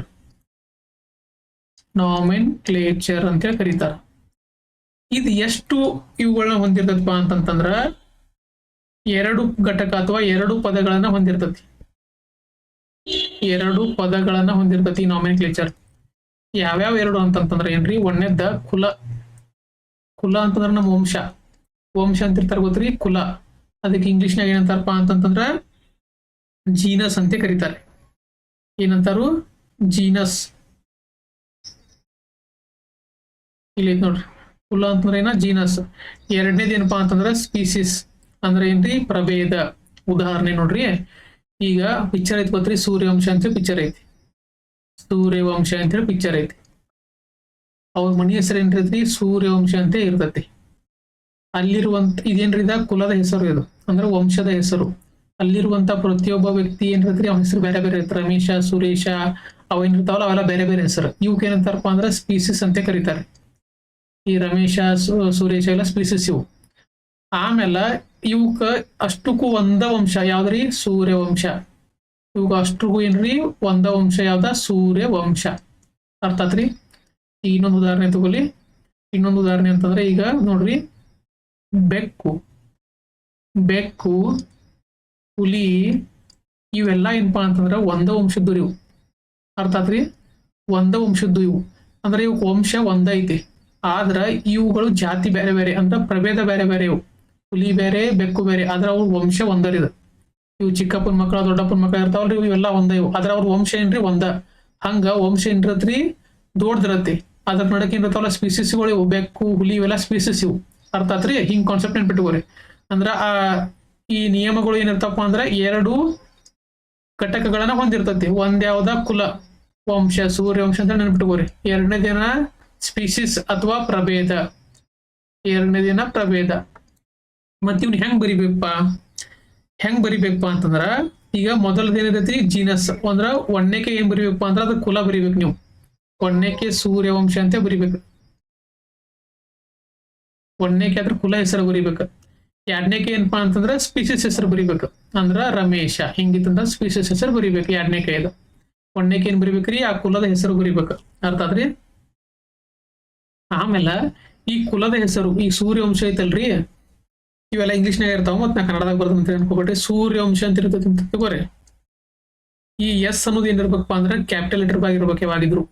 ಅಂತ ಕರೀತಾರ. ಇದು ಎಷ್ಟು ಇವುಗಳನ್ನ ಹೊಂದಿರ್ತದಪ್ಪ ಅಂತಂದ್ರ 2 ಘಟಕ ಅಥವಾ 2 ಪದಗಳನ್ನ ಹೊಂದಿರ್ತತಿ. 2 ಪದಗಳನ್ನ ಹೊಂದಿರ್ತತಿ ನಾಮಿನ್ಕ್ಲೇಚರ್. ಯಾವ್ಯಾವ 2 ಅಂತಂತಂದ್ರೆ ಏನ್ರಿ, ಒಂದನೇದ ಕುಲ ಅಂತಂದ್ರ ನಮ್ಮ ವಂಶ ಅಂತ ಇರ್ತಾರ ಗೊತ್ತ್ರಿ, ಕುಲ. ಅದಕ್ಕೆ ಇಂಗ್ಲಿಷ್ನಾಗ ಏನಂತಾರಪ್ಪ ಅಂತಂತಂದ್ರ ಜೀನಸ್ ಅಂತ ಕರೀತಾರೆ. ಏನಂತಾರು, ಜೀನಸ್. ಇಲ್ಲಿ ನೋಡ್ರಿ, ಕುಲ ಅಂತಂದ್ರೆ ಏನ, ಜೀನಸ್. ಎರಡನೇದು ಏನಪ್ಪಾ ಅಂತಂದ್ರ ಸ್ಪೀಸಿಸ್ ಅಂದ್ರೆ ಏನ್ರಿ, ಪ್ರಭೇದ. ಉದಾಹರಣೆ ನೋಡ್ರಿ, ಈಗ ಪಿಕ್ಚರ್ ಐತಿ ಗೊತ್ತ್ರಿ, ಸೂರ್ಯವಂಶ ಅಂತ ಪಿಕ್ಚರ್ ಐತಿ. ಸೂರ್ಯವಂಶ ಅಂತ ಹೇಳಿ ಪಿಕ್ಚರ್ ಐತಿ. ಅವ್ರ ಮನಿ ಹೆಸರು ಏನ್ರಿ, ಸೂರ್ಯವಂಶ ಅಂತ ಇರ್ತತಿ. ಅಲ್ಲಿರುವಂತ ಇದೇನ್ರಿ, ಇದ ಕುಲದ ಹೆಸರು, ಇದು ಅಂದ್ರೆ ವಂಶದ ಹೆಸರು. ಅಲ್ಲಿರುವಂತ ಪ್ರತಿಯೊಬ್ಬ ವ್ಯಕ್ತಿ ಏನಿರ್ತೈತ್ರಿ ಅವನ ಹೆಸರು ಬೇರೆ ಬೇರೆ ಇರ್ತಾರೆ. ರಮೇಶ, ಸುರೇಶ ಅವೇನಿರ್ತಾವಲ್ಲ ಅವೆಲ್ಲ ಬೇರೆ ಬೇರೆ ಹೆಸರು. ಇವಕ್ಕೆ ಏನಂತಾರಪ್ಪ ಅಂದ್ರೆ ಸ್ಪೀಸಿಸ್ ಅಂತ ಕರೀತಾರೆ. ಈ ರಮೇಶ, ಸುರೇಶ ಎಲ್ಲ ಸ್ಪೀಸಿಸ್ ಇವು. ಆಮೇಲೆ ಇವಕ್ಕ ಅಷ್ಟಕ್ಕೂ ಒಂದ ವಂಶ ಯಾವ್ದ್ರಿ, ಸೂರ್ಯವಂಶ. ಇವಾಗ ಅಷ್ಟ್ರಿಗೂ ಏನ್ರಿ ಒಂದ ವಂಶ ಯಾವ್ದ, ಸೂರ್ಯವಂಶ. ಅರ್ಥ ಆತ್ರಿ. ಇನ್ನೊಂದು ಉದಾಹರಣೆ ತಗೊಳ್ಳಿ. ಇನ್ನೊಂದು ಉದಾಹರಣೆ ಅಂತಂದ್ರೆ ಈಗ ನೋಡ್ರಿ, ಬೆಕ್ಕು, ಹುಲಿ ಇವೆಲ್ಲ ಏನಪ್ಪಾ ಅಂತಂದ್ರ ಒಂದ ವಂಶದ್ದು ಇವು. ಅರ್ಥ ಆತ್ರಿ, ಒಂದ ವಂಶದ್ದು ಇವು. ಅಂದ್ರೆ ಇವು ವಂಶ ಒಂದೈತಿ, ಆದ್ರ ಇವುಗಳು ಜಾತಿ ಬೇರೆ ಬೇರೆ, ಅಂದ್ರ ಪ್ರಭೇದ ಬೇರೆ ಬೇರೆ. ಇವು ಹುಲಿ ಬೇರೆ, ಬೆಕ್ಕು ಬೇರೆ, ಆದ್ರ ಅವ್ರ ವಂಶ ಒಂದರಿದ. ಇವು ಚಿಕ್ಕಪ್ಪನ ಮಕ್ಕಳ, ದೊಡ್ಡಪ್ಪನ ಮಕ್ಕಳ ಇರ್ತಾವಲ್ರಿ, ಇವೆಲ್ಲ ಒಂದ. ಇವು ಆದ್ರ ಅವ್ರ ವಂಶ ಏನ್ರಿ ಒಂದ. ಹಂಗ ವಂಶ ಏನ್ರತ್ರಿ ದೊಡ್ಡದಿರತ್ತಿ. ಅದ್ರ ನಡಕ್ ಏನಿರ್ತಾವಲ್ಲ ಸ್ಪೀಸಿಸ್ಗಳು, ಇವು ಬೆಕ್ಕು, ಹುಲಿ ಇವೆಲ್ಲ ಸ್ಪೀಸಿಸ್ ಇವು. ಅರ್ಥ ಆತ್ರಿ? ಹಿಂಗ್ ಕಾನ್ಸೆಪ್ಟ್ ನೆನ್ಪಿಟ್ಕೋರಿ. ಅಂದ್ರ ಈ ನಿಯಮಗಳು ಏನಿರ್ತಪ್ಪ ಅಂದ್ರ 2 ಘಟಕಗಳನ್ನ ಹೊಂದಿರ್ತತಿ. ಒಂದ್ ಯಾವ್ದ ಕುಲ, ವಂಶ, ಸೂರ್ಯವಂಶ ಅಂತ ನೆನ್ಪಿಟ್ಕೋರಿ. 2ನೇ ದಿನ ಸ್ಪೀಸಿಸ್ ಅಥವಾ ಪ್ರಭೇದ. 2ನೇ ದಿನ ಪ್ರಭೇದ. ಮತ್ ಇವ್ನ ಹೆಂಗ್ ಬರಿಬೇಕಪ್ಪ ಅಂತಂದ್ರ, ಈಗ ಮೊದಲದೇನಿರತಿ ಜೀನಸ್ ಅಂದ್ರ ಒಂದನೇಕೆ ಏನ್ ಬರಿಬೇಕಪ್ಪ ಅಂದ್ರ ಅದ ಕುಲ ಬರಿಬೇಕು. ನೀವು ಒಂದನೇಕೆ ಸೂರ್ಯವಂಶ ಅಂತ ಬರಿಬೇಕು. ಒಂದನೇಕೆ ಅದ್ರ ಕುಲ ಹೆಸರು ಬರಿಬೇಕು. 2ನೇಕೆ ಏನಪ್ಪಾ ಅಂತಂದ್ರ ಸ್ಪೀಸಿಸ್ ಹೆಸರು ಬರಿಬೇಕು. ಅಂದ್ರ ರಮೇಶ ಹಿಂಗಿತ್ತಂದ್ರ ಸ್ಪೀಸಿಸ್ ಹೆಸರು ಬರಿಬೇಕು 2ನೇಕೆ ಇದು. 1ನೇಕೆ ಏನ್ ಬರಿಬೇಕ್ರಿ? ಆ ಕುಲದ ಹೆಸರು ಬರಿಬೇಕು. ಅರ್ಥ ಆದ್ರಿ? ಆಮೇಲೆ ಈ ಕುಲದ ಹೆಸರು, ಈ ಸೂರ್ಯವಂಶ ಐತಲ್ರಿ, ಇವೆಲ್ಲ ಇಂಗ್ಲಿಷ್ನಾಗ ಇರ್ತಾವ, ಮತ್ ನಾ ಕನ್ನಡದಾಗ ಬರ್ದಂತ ಅನ್ಕೋಬೇಡ್ರಿ. ಸೂರ್ಯವಂಶ ಅಂತ ಇರ್ತೈತಿ ಅಂತ ತಗೋರಿ. ಈ ಎಸ್ ಅನ್ನೋದು ಏನಿರ್ಬೇಕಪ್ಪ ಅಂದ್ರೆ ಕ್ಯಾಪಿಟಲ್ ಲೆಟರ್ ಆಗಿರ್ಬೇಕು ಯಾವಾಗಿದ್ರು.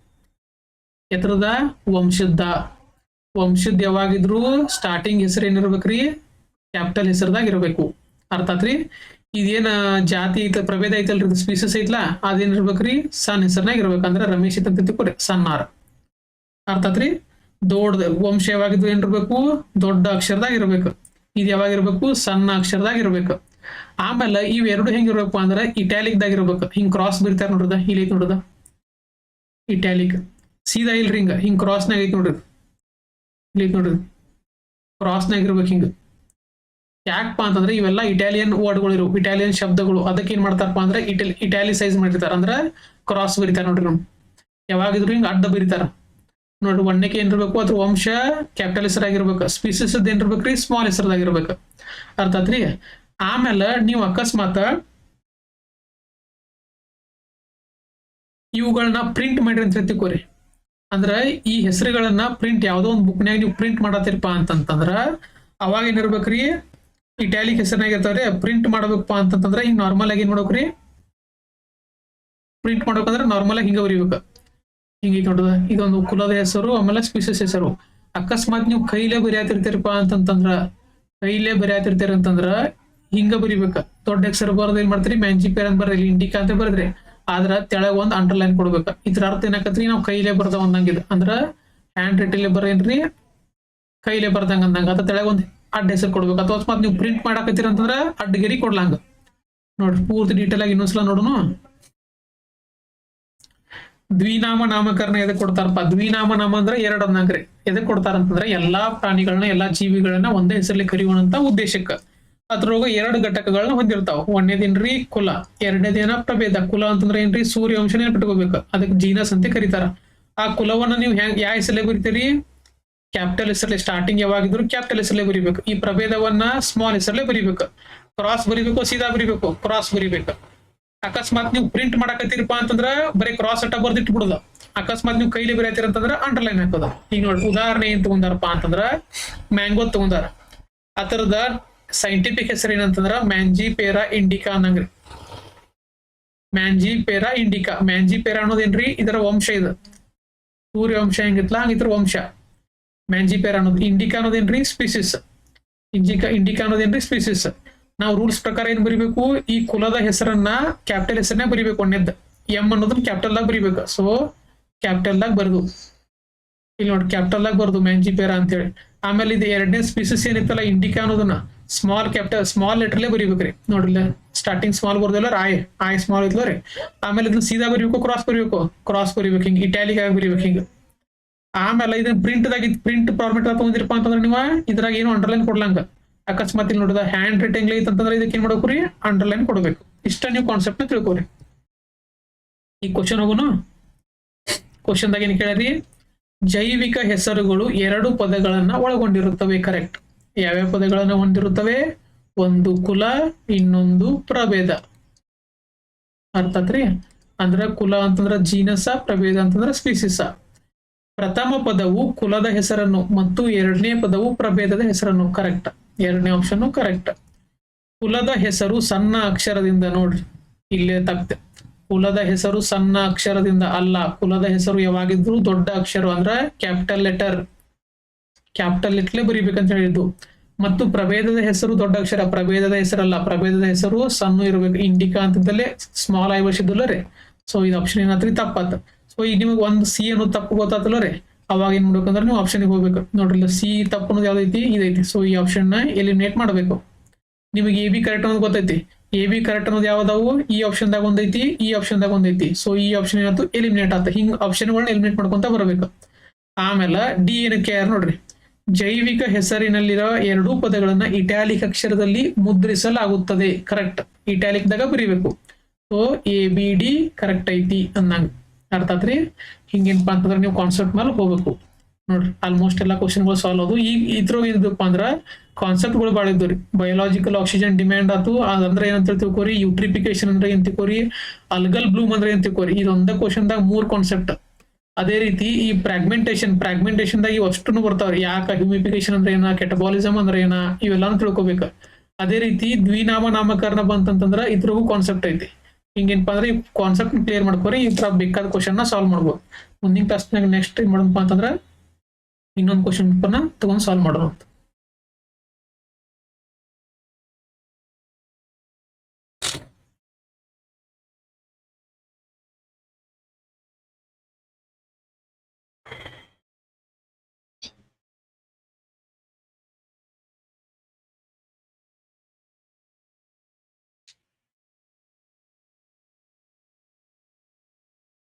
ಎತ್ತರದ ವಂಶದ ಯಾವಾಗಿದ್ರು ಸ್ಟಾರ್ಟಿಂಗ್ ಹೆಸರು ಏನಿರ್ಬೇಕ್ರಿ? ಕ್ಯಾಪಿಟಲ್ ಹೆಸರದಾಗ ಇರ್ಬೇಕು. ಅರ್ಥ ಆತ್ರಿ? ಇದೇನ ಜಾತಿ ಐತ, ಪ್ರಭೇದ ಐತಲ್ರಿ, ಸ್ಪೀಸಸ್ ಐತ್ಲಾ, ಅದೇನಿರ್ಬೇಕ್ರಿ? ಸನ್ ಹೆಸರ್ನಾಗ ಇರ್ಬೇಕು. ಅಂದ್ರೆ ರಮೇಶ್ ಅಂತ ತಿಳ್ಕೊರಿ, ಸನ್ನಾರ್. ಅರ್ಥ ಆತ್ರಿ? ದೊಡ್ಡ ವಂಶ ಯಾವಾಗಿದ್ರು ಏನಿರ್ಬೇಕು? ದೊಡ್ಡ ಅಕ್ಷರದಾಗ ಇರ್ಬೇಕು. ಇದು ಯಾವಾಗಿರ್ಬೇಕು? ಸಣ್ಣ ಅಕ್ಷರದಾಗ ಇರ್ಬೇಕು. ಆಮೇಲೆ ಇವೆರಡು ಹೆಂಗಿರ್ಬೇಕು ಅಂದ್ರೆ ಇಟ್ಯಾಲಿಕ್ ದಾಗ ಇರ್ಬೇಕು. ಹಿಂಗ್ ಕ್ರಾಸ್ ಬರೀತಾರ ನೋಡ್ರದ, ಇಲ್ಲಿ ಐತಿ ನೋಡ್ರದ ಇಟ್ಯಾಲಿಕ್. ಸೀದಾ ಇಲ್ರಿ, ಹಿಂಗ್ ಕ್ರಾಸ್ನಾಗ ಐತಿ ನೋಡ್ರಿ, ಇಲ್ಲಿ ಐತಿ ನೋಡ್ರಿ, ಕ್ರಾಸ್ನಾಗ ಇರ್ಬೇಕು ಹಿಂಗ. ಯಾಕಪ್ಪ ಅಂತಂದ್ರೆ ಇವೆಲ್ಲ ಇಟಾಲಿಯನ್ ವರ್ಡ್ಗಳು ಇರು, ಇಟಾಲಿಯನ್ ಶಬ್ದಗಳು. ಅದಕ್ಕೆ ಏನ್ ಮಾಡ್ತಾರಪ್ಪ ಅಂದ್ರೆ ಇಟಾಲಿಸೈಸ್ ಮಾಡಿರ್ತಾರ, ಅಂದ್ರ ಕ್ರಾಸ್ ಬರೀತಾರ ನೋಡ್ರಿ. ನಮ್ ಯಾವಾಗಿದ್ರು ಹಿಂಗ ಅಡ್ಡ ಬರೀತಾರ ನೋಡ್ರಿ. 1ನೇಕೆ ಏನಿರ್ಬೇಕು? ಅದ್ರ ವಂಶ ಕ್ಯಾಪಿಟಲ್ ಹೆಸರಾಗಿರ್ಬೇಕು. ಸ್ಪೀಸಿಸ್ ಏನಿರ್ಬೇಕ್ರಿ? ಸ್ಮಾಲ್ ಹೆಸರದಾಗಿರ್ಬೇಕು. ಅರ್ಥ ಆತ್ರಿ? ಆಮೇಲೆ ನೀವು ಅಕಸ್ಮಾತ್ ಇವುಗಳನ್ನ ಪ್ರಿಂಟ್ ಮಾಡ್ರಿ ಅಂತ ತಿಳ್ಕೊರಿ. ಅಂದ್ರ ಈ ಹೆಸರುಗಳನ್ನ ಪ್ರಿಂಟ್ ಯಾವ್ದೋ ಒಂದು ಬುಕ್ನ್ಯಾಗ ನೀವು ಪ್ರಿಂಟ್ ಮಾಡತ್ತಿರಪ್ಪ ಅಂತಂದ್ರ ಅವಾಗ ಏನಿರ್ಬೇಕ್ರಿ? ಇಟ್ಯಾಲಿಕ್ ಹೆಸರ್ನಾಗ ಇರ್ತಾವ್ರಿ. ಪ್ರಿಂಟ್ ಮಾಡ್ಬೇಕಪ್ಪ ಅಂತಂದ್ರ ಹಿಂಗ್ ನಾರ್ಮಲ್ ಆಗಿ ಏನ್ ಮಾಡ್ಬೇಕ್ರಿ? ಪ್ರಿಂಟ್ ಮಾಡ್ಬೇಕಂದ್ರ ನಾರ್ಮಲ್ ಆಗಿ ಹಿಂಗ ಬರಿಬೇಕು. ಹಿಂಗ ನೋಡುದ, ಇದೊಂದು ಕುಲದ ಹೆಸರು, ಆಮೇಲೆ ಸ್ಪೀಸಿಸ್ ಹೆಸರು. ಅಕಸ್ಮಾತ್ ನೀವು ಕೈಲೇ ಬರಿಯಾತಿರ್ತೀರಪ್ಪ ಅಂತಂದ್ರ ಹಿಂಗ ಬರಿಬೇಕ. ದೊಡ್ಡ ಅಕ್ಷರ ಬರೋದ್ ಏನ್ ಮಾಡ್ತೀರಿ? ಮ್ಯಾಂಜಿಪೇರ್ ಅಂತ ಬರ್ರಿ, ಇಂಡಿಕಾ ಅಂತ ಬರ್ದ್ರಿ. ಆದ್ರ ತೆಳಗ ಒಂದ್ ಅಂಡರ್ಲೈನ್ ಕೊಡ್ಬೇಕ. ಇದ್ರ ಅರ್ಥ ಏನಾಕತ್ರಿ? ನಾವು ಕೈಲೇ ಬರ್ದ ಅಂದಂಗಿದ್. ಅಂದ್ರ ಹ್ಯಾಂಡ್ ರೈಟಿಂಗ್ ಬರೇನ್ರಿ? ಕೈಲೇ ಬರ್ದಂಗ ಅಂದಂಗ. ಅದ ತೆಳಗ ಒಂದ್ ಅಡ್ಡ ಹೆಸರು ಕೊಡ್ಬೇಕು. ಅಥವಾ ಅಕಸ್ಮಾತ್ ನೀವು ಪ್ರಿಂಟ್ ಮಾಡಾಕತ್ತೀರ ಅಂತಂದ್ರ ಅಡ್ಡಗೆರಿ ಕೊಡ್ಲಂಗ ನೋಡ್ರಿ. ಪೂರ್ತಿ ಡೀಟೇಲ್ ಆಗಿ ಇನ್ನೊಂದ್ಸಲ ನೋಡುನು. ದ್ವಿನಾಮ ನಾಮಕರಣ ಎದಕ್ ಕೊಡ್ತಾರಪ್ಪ? ದ್ವಿನಾಮ ನಾಮ ಅಂದ್ರೆ 2 ಅಂದಂಗ್ರಿ. ಎದಕ್ ಕೊಡ್ತಾರಂತಂದ್ರೆ ಎಲ್ಲಾ ಪ್ರಾಣಿಗಳನ್ನ, ಎಲ್ಲಾ ಜೀವಿಗಳನ್ನ ಒಂದೇ ಹೆಸರಲ್ಲಿ ಕರೆಯುವಂತ ಉದ್ದೇಶಕ್ಕ. ಅದ್ರೊಳಗ 2 ಘಟಕಗಳನ್ನ ಹೊಂದಿರ್ತಾವ. 1ನೇದೇನ್ರಿ? ಕುಲ. 2ನೇದೇನ? ಪ್ರಭೇದ. ಕುಲ ಅಂತಂದ್ರೆ ಏನ್ರಿ? ಸೂರ್ಯವಂಶ ನೆನ್ಪಿಟ್ಕೋಬೇಕು. ಅದಕ್ಕೆ ಜೀನಸ್ ಅಂತ ಕರೀತಾರ. ಆ ಕುಲವನ್ನ ನೀವು ಯಾವ ಹೆಸರಲ್ಲೇ ಬರೀತೀರಿ? ಕ್ಯಾಪಿಟಲ್ ಹೆಸರಲ್ಲೇ. ಸ್ಟಾರ್ಟಿಂಗ್ ಯಾವಾಗಿದ್ರು ಕ್ಯಾಪಿಟಲ್ ಹೆಸರಲ್ಲೇ ಬರಿಬೇಕು. ಈ ಪ್ರಭೇದವನ್ನ ಸ್ಮಾಲ್ ಹೆಸರಲ್ಲೇ ಬರಿಬೇಕು. ಕ್ರಾಸ್ ಬರಿಬೇಕು, ಸೀದಾ ಬರಿಬೇಕು? ಕ್ರಾಸ್ ಬರಿಬೇಕು. ಅಕಸ್ಮಾತ್ ನೀವು ಪ್ರಿಂಟ್ ಮಾಡಕತ್ತೀರಪ್ಪ ಅಂತಂದ್ರ ಬರೀ ಕ್ರಾಸ್ ಅಟ್ಟ ಬರ್ದಿಟ್ಟು ಬಿಡುದು. ಅಕಸ್ಮಾತ್ ನೀವು ಕೈಲಿ ಬರೀತೀರ ಅಂತಂದ್ರ ಅಂಡರ್ಲೈನ್ ಹಾಕೋದು. ಈಗ ನೋಡಿ, ಉದಾಹರಣೆ ಏನ್ ತಗೊಂಡಾರಪ್ಪ ಅಂತಂದ್ರ ಮ್ಯಾಂಗೋ ತಗೊಂಡಾರ. ಅದರದ ಸೈಂಟಿಫಿಕ್ ಹೆಸರು ಏನಂತಂದ್ರ ಮ್ಯಾಂಜಿಪೇರಾ ಇಂಡಿಕಾ ಅನ್ನಂಗ್ರಿ. ಮ್ಯಾಂಜಿಪೇರಾ ಇಂಡಿಕಾ. ಮ್ಯಾಂಜಿಪೇರಾ ಅನ್ನೋದೇನ್ರಿ? ಇದರ ವಂಶ. ಇದು ಸೂರ್ಯವಂಶ ಹೆಂಗಿತ್ಲಾ ಹಂಗಿದ್ರ ವಂಶ ಮ್ಯಾಂಜಿಪೇರಾ ಅನ್ನೋದು. ಇಂಡಿಕಾ ಅನ್ನೋದೇನ್ರಿ? ಸ್ಪೀಸಿಸ್. ಇಂಡಿಕಾ ಅನ್ನೋದೇನ್ರಿ? ಸ್ಪೀಸಿಸ್. ನಾವು ರೂಲ್ಸ್ ಪ್ರಕಾರ ಏನ್ ಬರಿಬೇಕು? ಈ ಕುಲದ ಹೆಸರನ್ನ ಕ್ಯಾಪಿಟಲ್ ಹೆಸರನ್ನ ಬರಿಬೇಕು. 1ನೇದ್ ಎಂ ಅನ್ನೋದನ್ನ ಕ್ಯಾಪಿಟಲ್ ದಾಗ ಬರಿಬೇಕು. ಸೊ ಕ್ಯಾಪಿಟಲ್ ದಾಗ ಬರೆದು ಇಲ್ಲಿ ನೋಡಿ, ಕ್ಯಾಪಿಟಲ್ ದಾಗ ಬರೆದು ಮ್ಯಾಂಜಿಪೇರಾ ಅಂತ ಹೇಳಿ. ಆಮೇಲೆ ಇದು 2ನೇ ಸ್ಪೀಸಿಸ್ ಏನಿತ್ತಲ್ಲ ಇಂಡಿಕಾ ಅನ್ನೋದನ್ನ ಸ್ಮಾಲ್ ಲೆಟರ್ಲೇ ಬರಿಬೇಕ್ರಿ. ನೋಡ್ರಿ, ಸ್ಟಾರ್ಟಿಂಗ್ ಸ್ಮಾಲ್ ಬರ್ದಿಲ್ಲ, ಆಯ್ ಸ್ಮಾಲ್ ಐತ್ಲರಿ. ಆಮೇಲೆ ಇದನ್ನ ಸೀದಾ ಬರಿಬೇಕು, ಕ್ರಾಸ್ ಬರಿಬೇಕು ಹಿಂಗ ಇಟ್ಯಾಲಿಕ್ ಆಗಿ ಬರಿಬೇಕು ಹಿಂಗ. ಆಮೇಲೆ ಇದನ್ನ ಪ್ರಿಂಟ್ ಫಾರ್ಮೆಟ್ ತಗೊಂಡಿರಪ್ಪ ಅಂತಂದ್ರೆ ನೀವು ಇದ್ರಾಗ ಏನು ಅಂಡರ್ಲೈನ್ ಕೊಡ್ಲಂಗ. ಅಕಸ್ಮಾತ್ ಇಲ್ಲಿ ನೋಡಿದ ಹ್ಯಾಂಡ್ ರೈಟಿಂಗ್ ಐತಂತಂದ್ರೆ ಇದಕ್ಕೆ ಏನ್ ಮಾಡ್ಬೇಕ್ರಿ? ಅಂಡರ್ಲೈನ್ ಕೊಡ್ಬೇಕು. ಇಷ್ಟ ನೀವು ಕಾನ್ಸೆಪ್ಟ್ ನ ತಿಳ್ಕೊರಿ. ಈ ಕ್ವಶನ್ ಹೋಗುನು. ಕ್ವಶನ್ ದಾಗ ಏನ್ ಕೇಳ್ರಿ? ಜೈವಿಕ ಹೆಸರುಗಳು 2 ಪದಗಳನ್ನ ಒಳಗೊಂಡಿರುತ್ತವೆ. ಕರೆಕ್ಟ್. ಯಾವ್ಯಾವ ಪದಗಳನ್ನ ಹೊಂದಿರುತ್ತವೆ? ಒಂದು ಕುಲ, ಇನ್ನೊಂದು ಪ್ರಭೇದ. ಅರ್ಥ ಆತ್ರಿ? ಅಂದ್ರ ಕುಲ ಅಂತಂದ್ರ ಜೀನಸ, ಪ್ರಭೇದ ಅಂತಂದ್ರ ಸ್ಪೀಸಿಸ. ಪ್ರಥಮ ಪದವು ಕುಲದ ಹೆಸರನ್ನು ಮತ್ತು 2ನೇ ಪದವು ಪ್ರಭೇದದ ಹೆಸರನ್ನು. ಕರೆಕ್ಟ್. 2ನೇ ಆಪ್ಷನ್ ಕರೆಕ್ಟ್. ಕುಲದ ಹೆಸರು ಸಣ್ಣ ಅಕ್ಷರದಿಂದ, ನೋಡ್ರಿ ಇಲ್ಲೇ ತಪ್ಪೆ. ಕುಲದ ಹೆಸರು ಸಣ್ಣ ಅಕ್ಷರದಿಂದ ಅಲ್ಲ, ಕುಲದ ಹೆಸರು ಯಾವಾಗಿದ್ರು ದೊಡ್ಡ ಅಕ್ಷರ ಅಂದ್ರ ಕ್ಯಾಪಿಟಲ್ ಲೆಟರ್ ಬರೀಬೇಕಂತ ಹೇಳಿದ್ದು. ಮತ್ತು ಪ್ರಭೇದದ ಹೆಸರು ದೊಡ್ಡ ಅಕ್ಷರ, ಪ್ರಭೇದದ ಹೆಸರಲ್ಲ, ಪ್ರಭೇದದ ಹೆಸರು ಸಣ್ಣ ಇರ್ಬೇಕು. ಇಂಡಿಕಾ ಅಂತಂದಲೇ ಸ್ಮಾಲ್ ಐ ಬರ್ಸಿದ್ದಿಲ್ಲ ರೀ. ಸೊ ಇದು ಆಪ್ಷನ್ ಏನಾತ್ರಿ ತಪ್ಪಾತ. ಸೊ ಈಗ ನಿಮಗೆ ಒಂದು ಸಿ ಅನ್ನೋದು ತಪ್ಪು ಗೊತ್ತಾತಲ್ಲ ರೀ, ಅವಾಗ ಏನ್ ಮಾಡ್ಬೇಕಂದ್ರೆ ನೀವು ಆಪ್ಷನ್ಗೆ ಹೋಗ್ಬೇಕು. ನೋಡ್ರಿ ಸಿ ತಪ್ಪು ಅನ್ನೋದು ಯಾವ್ದೈತಿ, ಇದೈತಿ. ಸೊ ಈ ಆಪ್ಷನ್ ನ ಎಲಿಮಿನೇಟ್ ಮಾಡ್ಬೇಕು. ನಿಮಗೆ ಎ ಬಿ ಕರೆಕ್ಟ್ ಅನ್ನೋದು ಗೊತ್ತೈತಿ. ಎ ಬಿ ಕರೆಕ್ಟ್ ಅನ್ನೋದು ಯಾವ್ದಾವು, ಈ ಆಪ್ಷನ್ ದಾಗ ಒಂದೈತಿ, ಈ ಆಪ್ಷನ್ ದಾಗ ಒಂದೈತಿ. ಸೊ ಈ ಆಪ್ಷನ್ ಏನಾಯ್ತು ಎಲಿಮಿನೇಟ್ ಆತ. ಹಿಂಗ್ ಆಪ್ಷನ್ಗಳನ್ನ ಎಲಿಮಿನೇಟ್ ಮಾಡ್ಕೊಂತ ಬರಬೇಕು. ಆಮೇಲೆ ಡಿ ಏನಕ್ಕೆ ಯಾರು ನೋಡ್ರಿ, ಜೈವಿಕ ಹೆಸರಿನಲ್ಲಿರೋ ಎರಡೂ ಪದಗಳನ್ನ ಇಟ್ಯಾಲಿಕ್ ಅಕ್ಷರದಲ್ಲಿ ಮುದ್ರಿಸಲಾಗುತ್ತದೆ. ಕರೆಕ್ಟ್, ಇಟ್ಯಾಲಿಕ್ ದಾಗ ಬರೀಬೇಕು. So A B D correct ಐತಿ ಅನ್ನಂಗ ಅರ್ಥ ಆತ್ರಿ. ಹಿಂಗೇನಪ್ಪಾ ಅಂತಂದ್ರೆ ನೀವು ಕಾನ್ಸೆಪ್ಟ್ ಮೇಲೆ ಹೋಗ್ಬೇಕು. ನೋಡ್ರಿ ಆಲ್ಮೋಸ್ಟ್ ಎಲ್ಲಾ ಕ್ವಶನ್ಗಳು ಸಾಲ್ವ್ ಆದವು. ಈಗ ಇದ್ರೊಳಗ ಏನಪ್ಪ ಅಂದ್ರ ಕಾನ್ಸೆಪ್ಟ್ಗಳು ಭಾಳ ಇದ್ವು ರೀ. ಬಯೋಲಾಜಿಕಲ್ ಆಕ್ಸಿಜನ್ ಡಿಮ್ಯಾಂಡ್ ಆತು, ಅದಂದ್ರೆ ಏನಂತ ತಿಳ್ಕೊರಿ. ಯೂಟ್ರಿಫಿಕೇಶನ್ ಅಂದ್ರೆ ಏನ್ ತಿಳ್ಕೊರಿ, ಅಲ್ಗಲ್ ಬ್ಲೂಮ್ ಅಂದ್ರೆ ಏನ್ ತಿಳ್ಕೊರಿ. ಇದೊಂದ ಕ್ವಶನ್ ದಾಗ 3 ಕಾನ್ಸೆಪ್ಟ್. ಅದೇ ರೀತಿ ಈ ಫ್ರಾಗ್ಮೆಂಟೇಶನ್ ದಾಗ ಇವು ಅಷ್ಟನ್ನು ಬರ್ತಾವ್ರಿ. ಯಾಕ ಹ್ಯೂಮಿಫಿಕೇಶನ್ ಅಂದ್ರೆ ಏನ, ಕೆಟಬಾಲಿಸಮ್ ಅಂದ್ರೆ ಏನ, ಇವೆಲ್ಲಾನು ತಿಳ್ಕೊಬೇಕ. ಅದೇ ರೀತಿ ದ್ವಿನಾಮ ನಾಮಕರಣ ಬಂತಂತಂದ್ರ ಇದ್ರಿಗೂ ಕಾನ್ಸೆಪ್ಟ್ ಐತಿ. ಹಿಂಗೇನಪ್ಪಾ ಅಂದ್ರೆ ಈ ಕಾನ್ಸೆಪ್ಟ್ ಕ್ಲಿಯರ್ ಮಾಡ್ಕೋರಿ, ಈ ತರ ಬೇಕಾದ ಕ್ವಶನ್ ನ ಸಾಲ್ವ್ ಮಾಡ್ಬೋದು. ಮುಂದಿನ ಕ್ಲಾಸ್ನಾಗ ನೆಕ್ಸ್ಟ್ ಏನ್ ಮಾಡೋಣಪ್ಪ ಅಂತಂದ್ರ ಇನ್ನೊಂದು ಕ್ವಶನ್ ತಗೊಂಡ್ ಸಾಲ್ವ್ ಮಾಡೋಣ.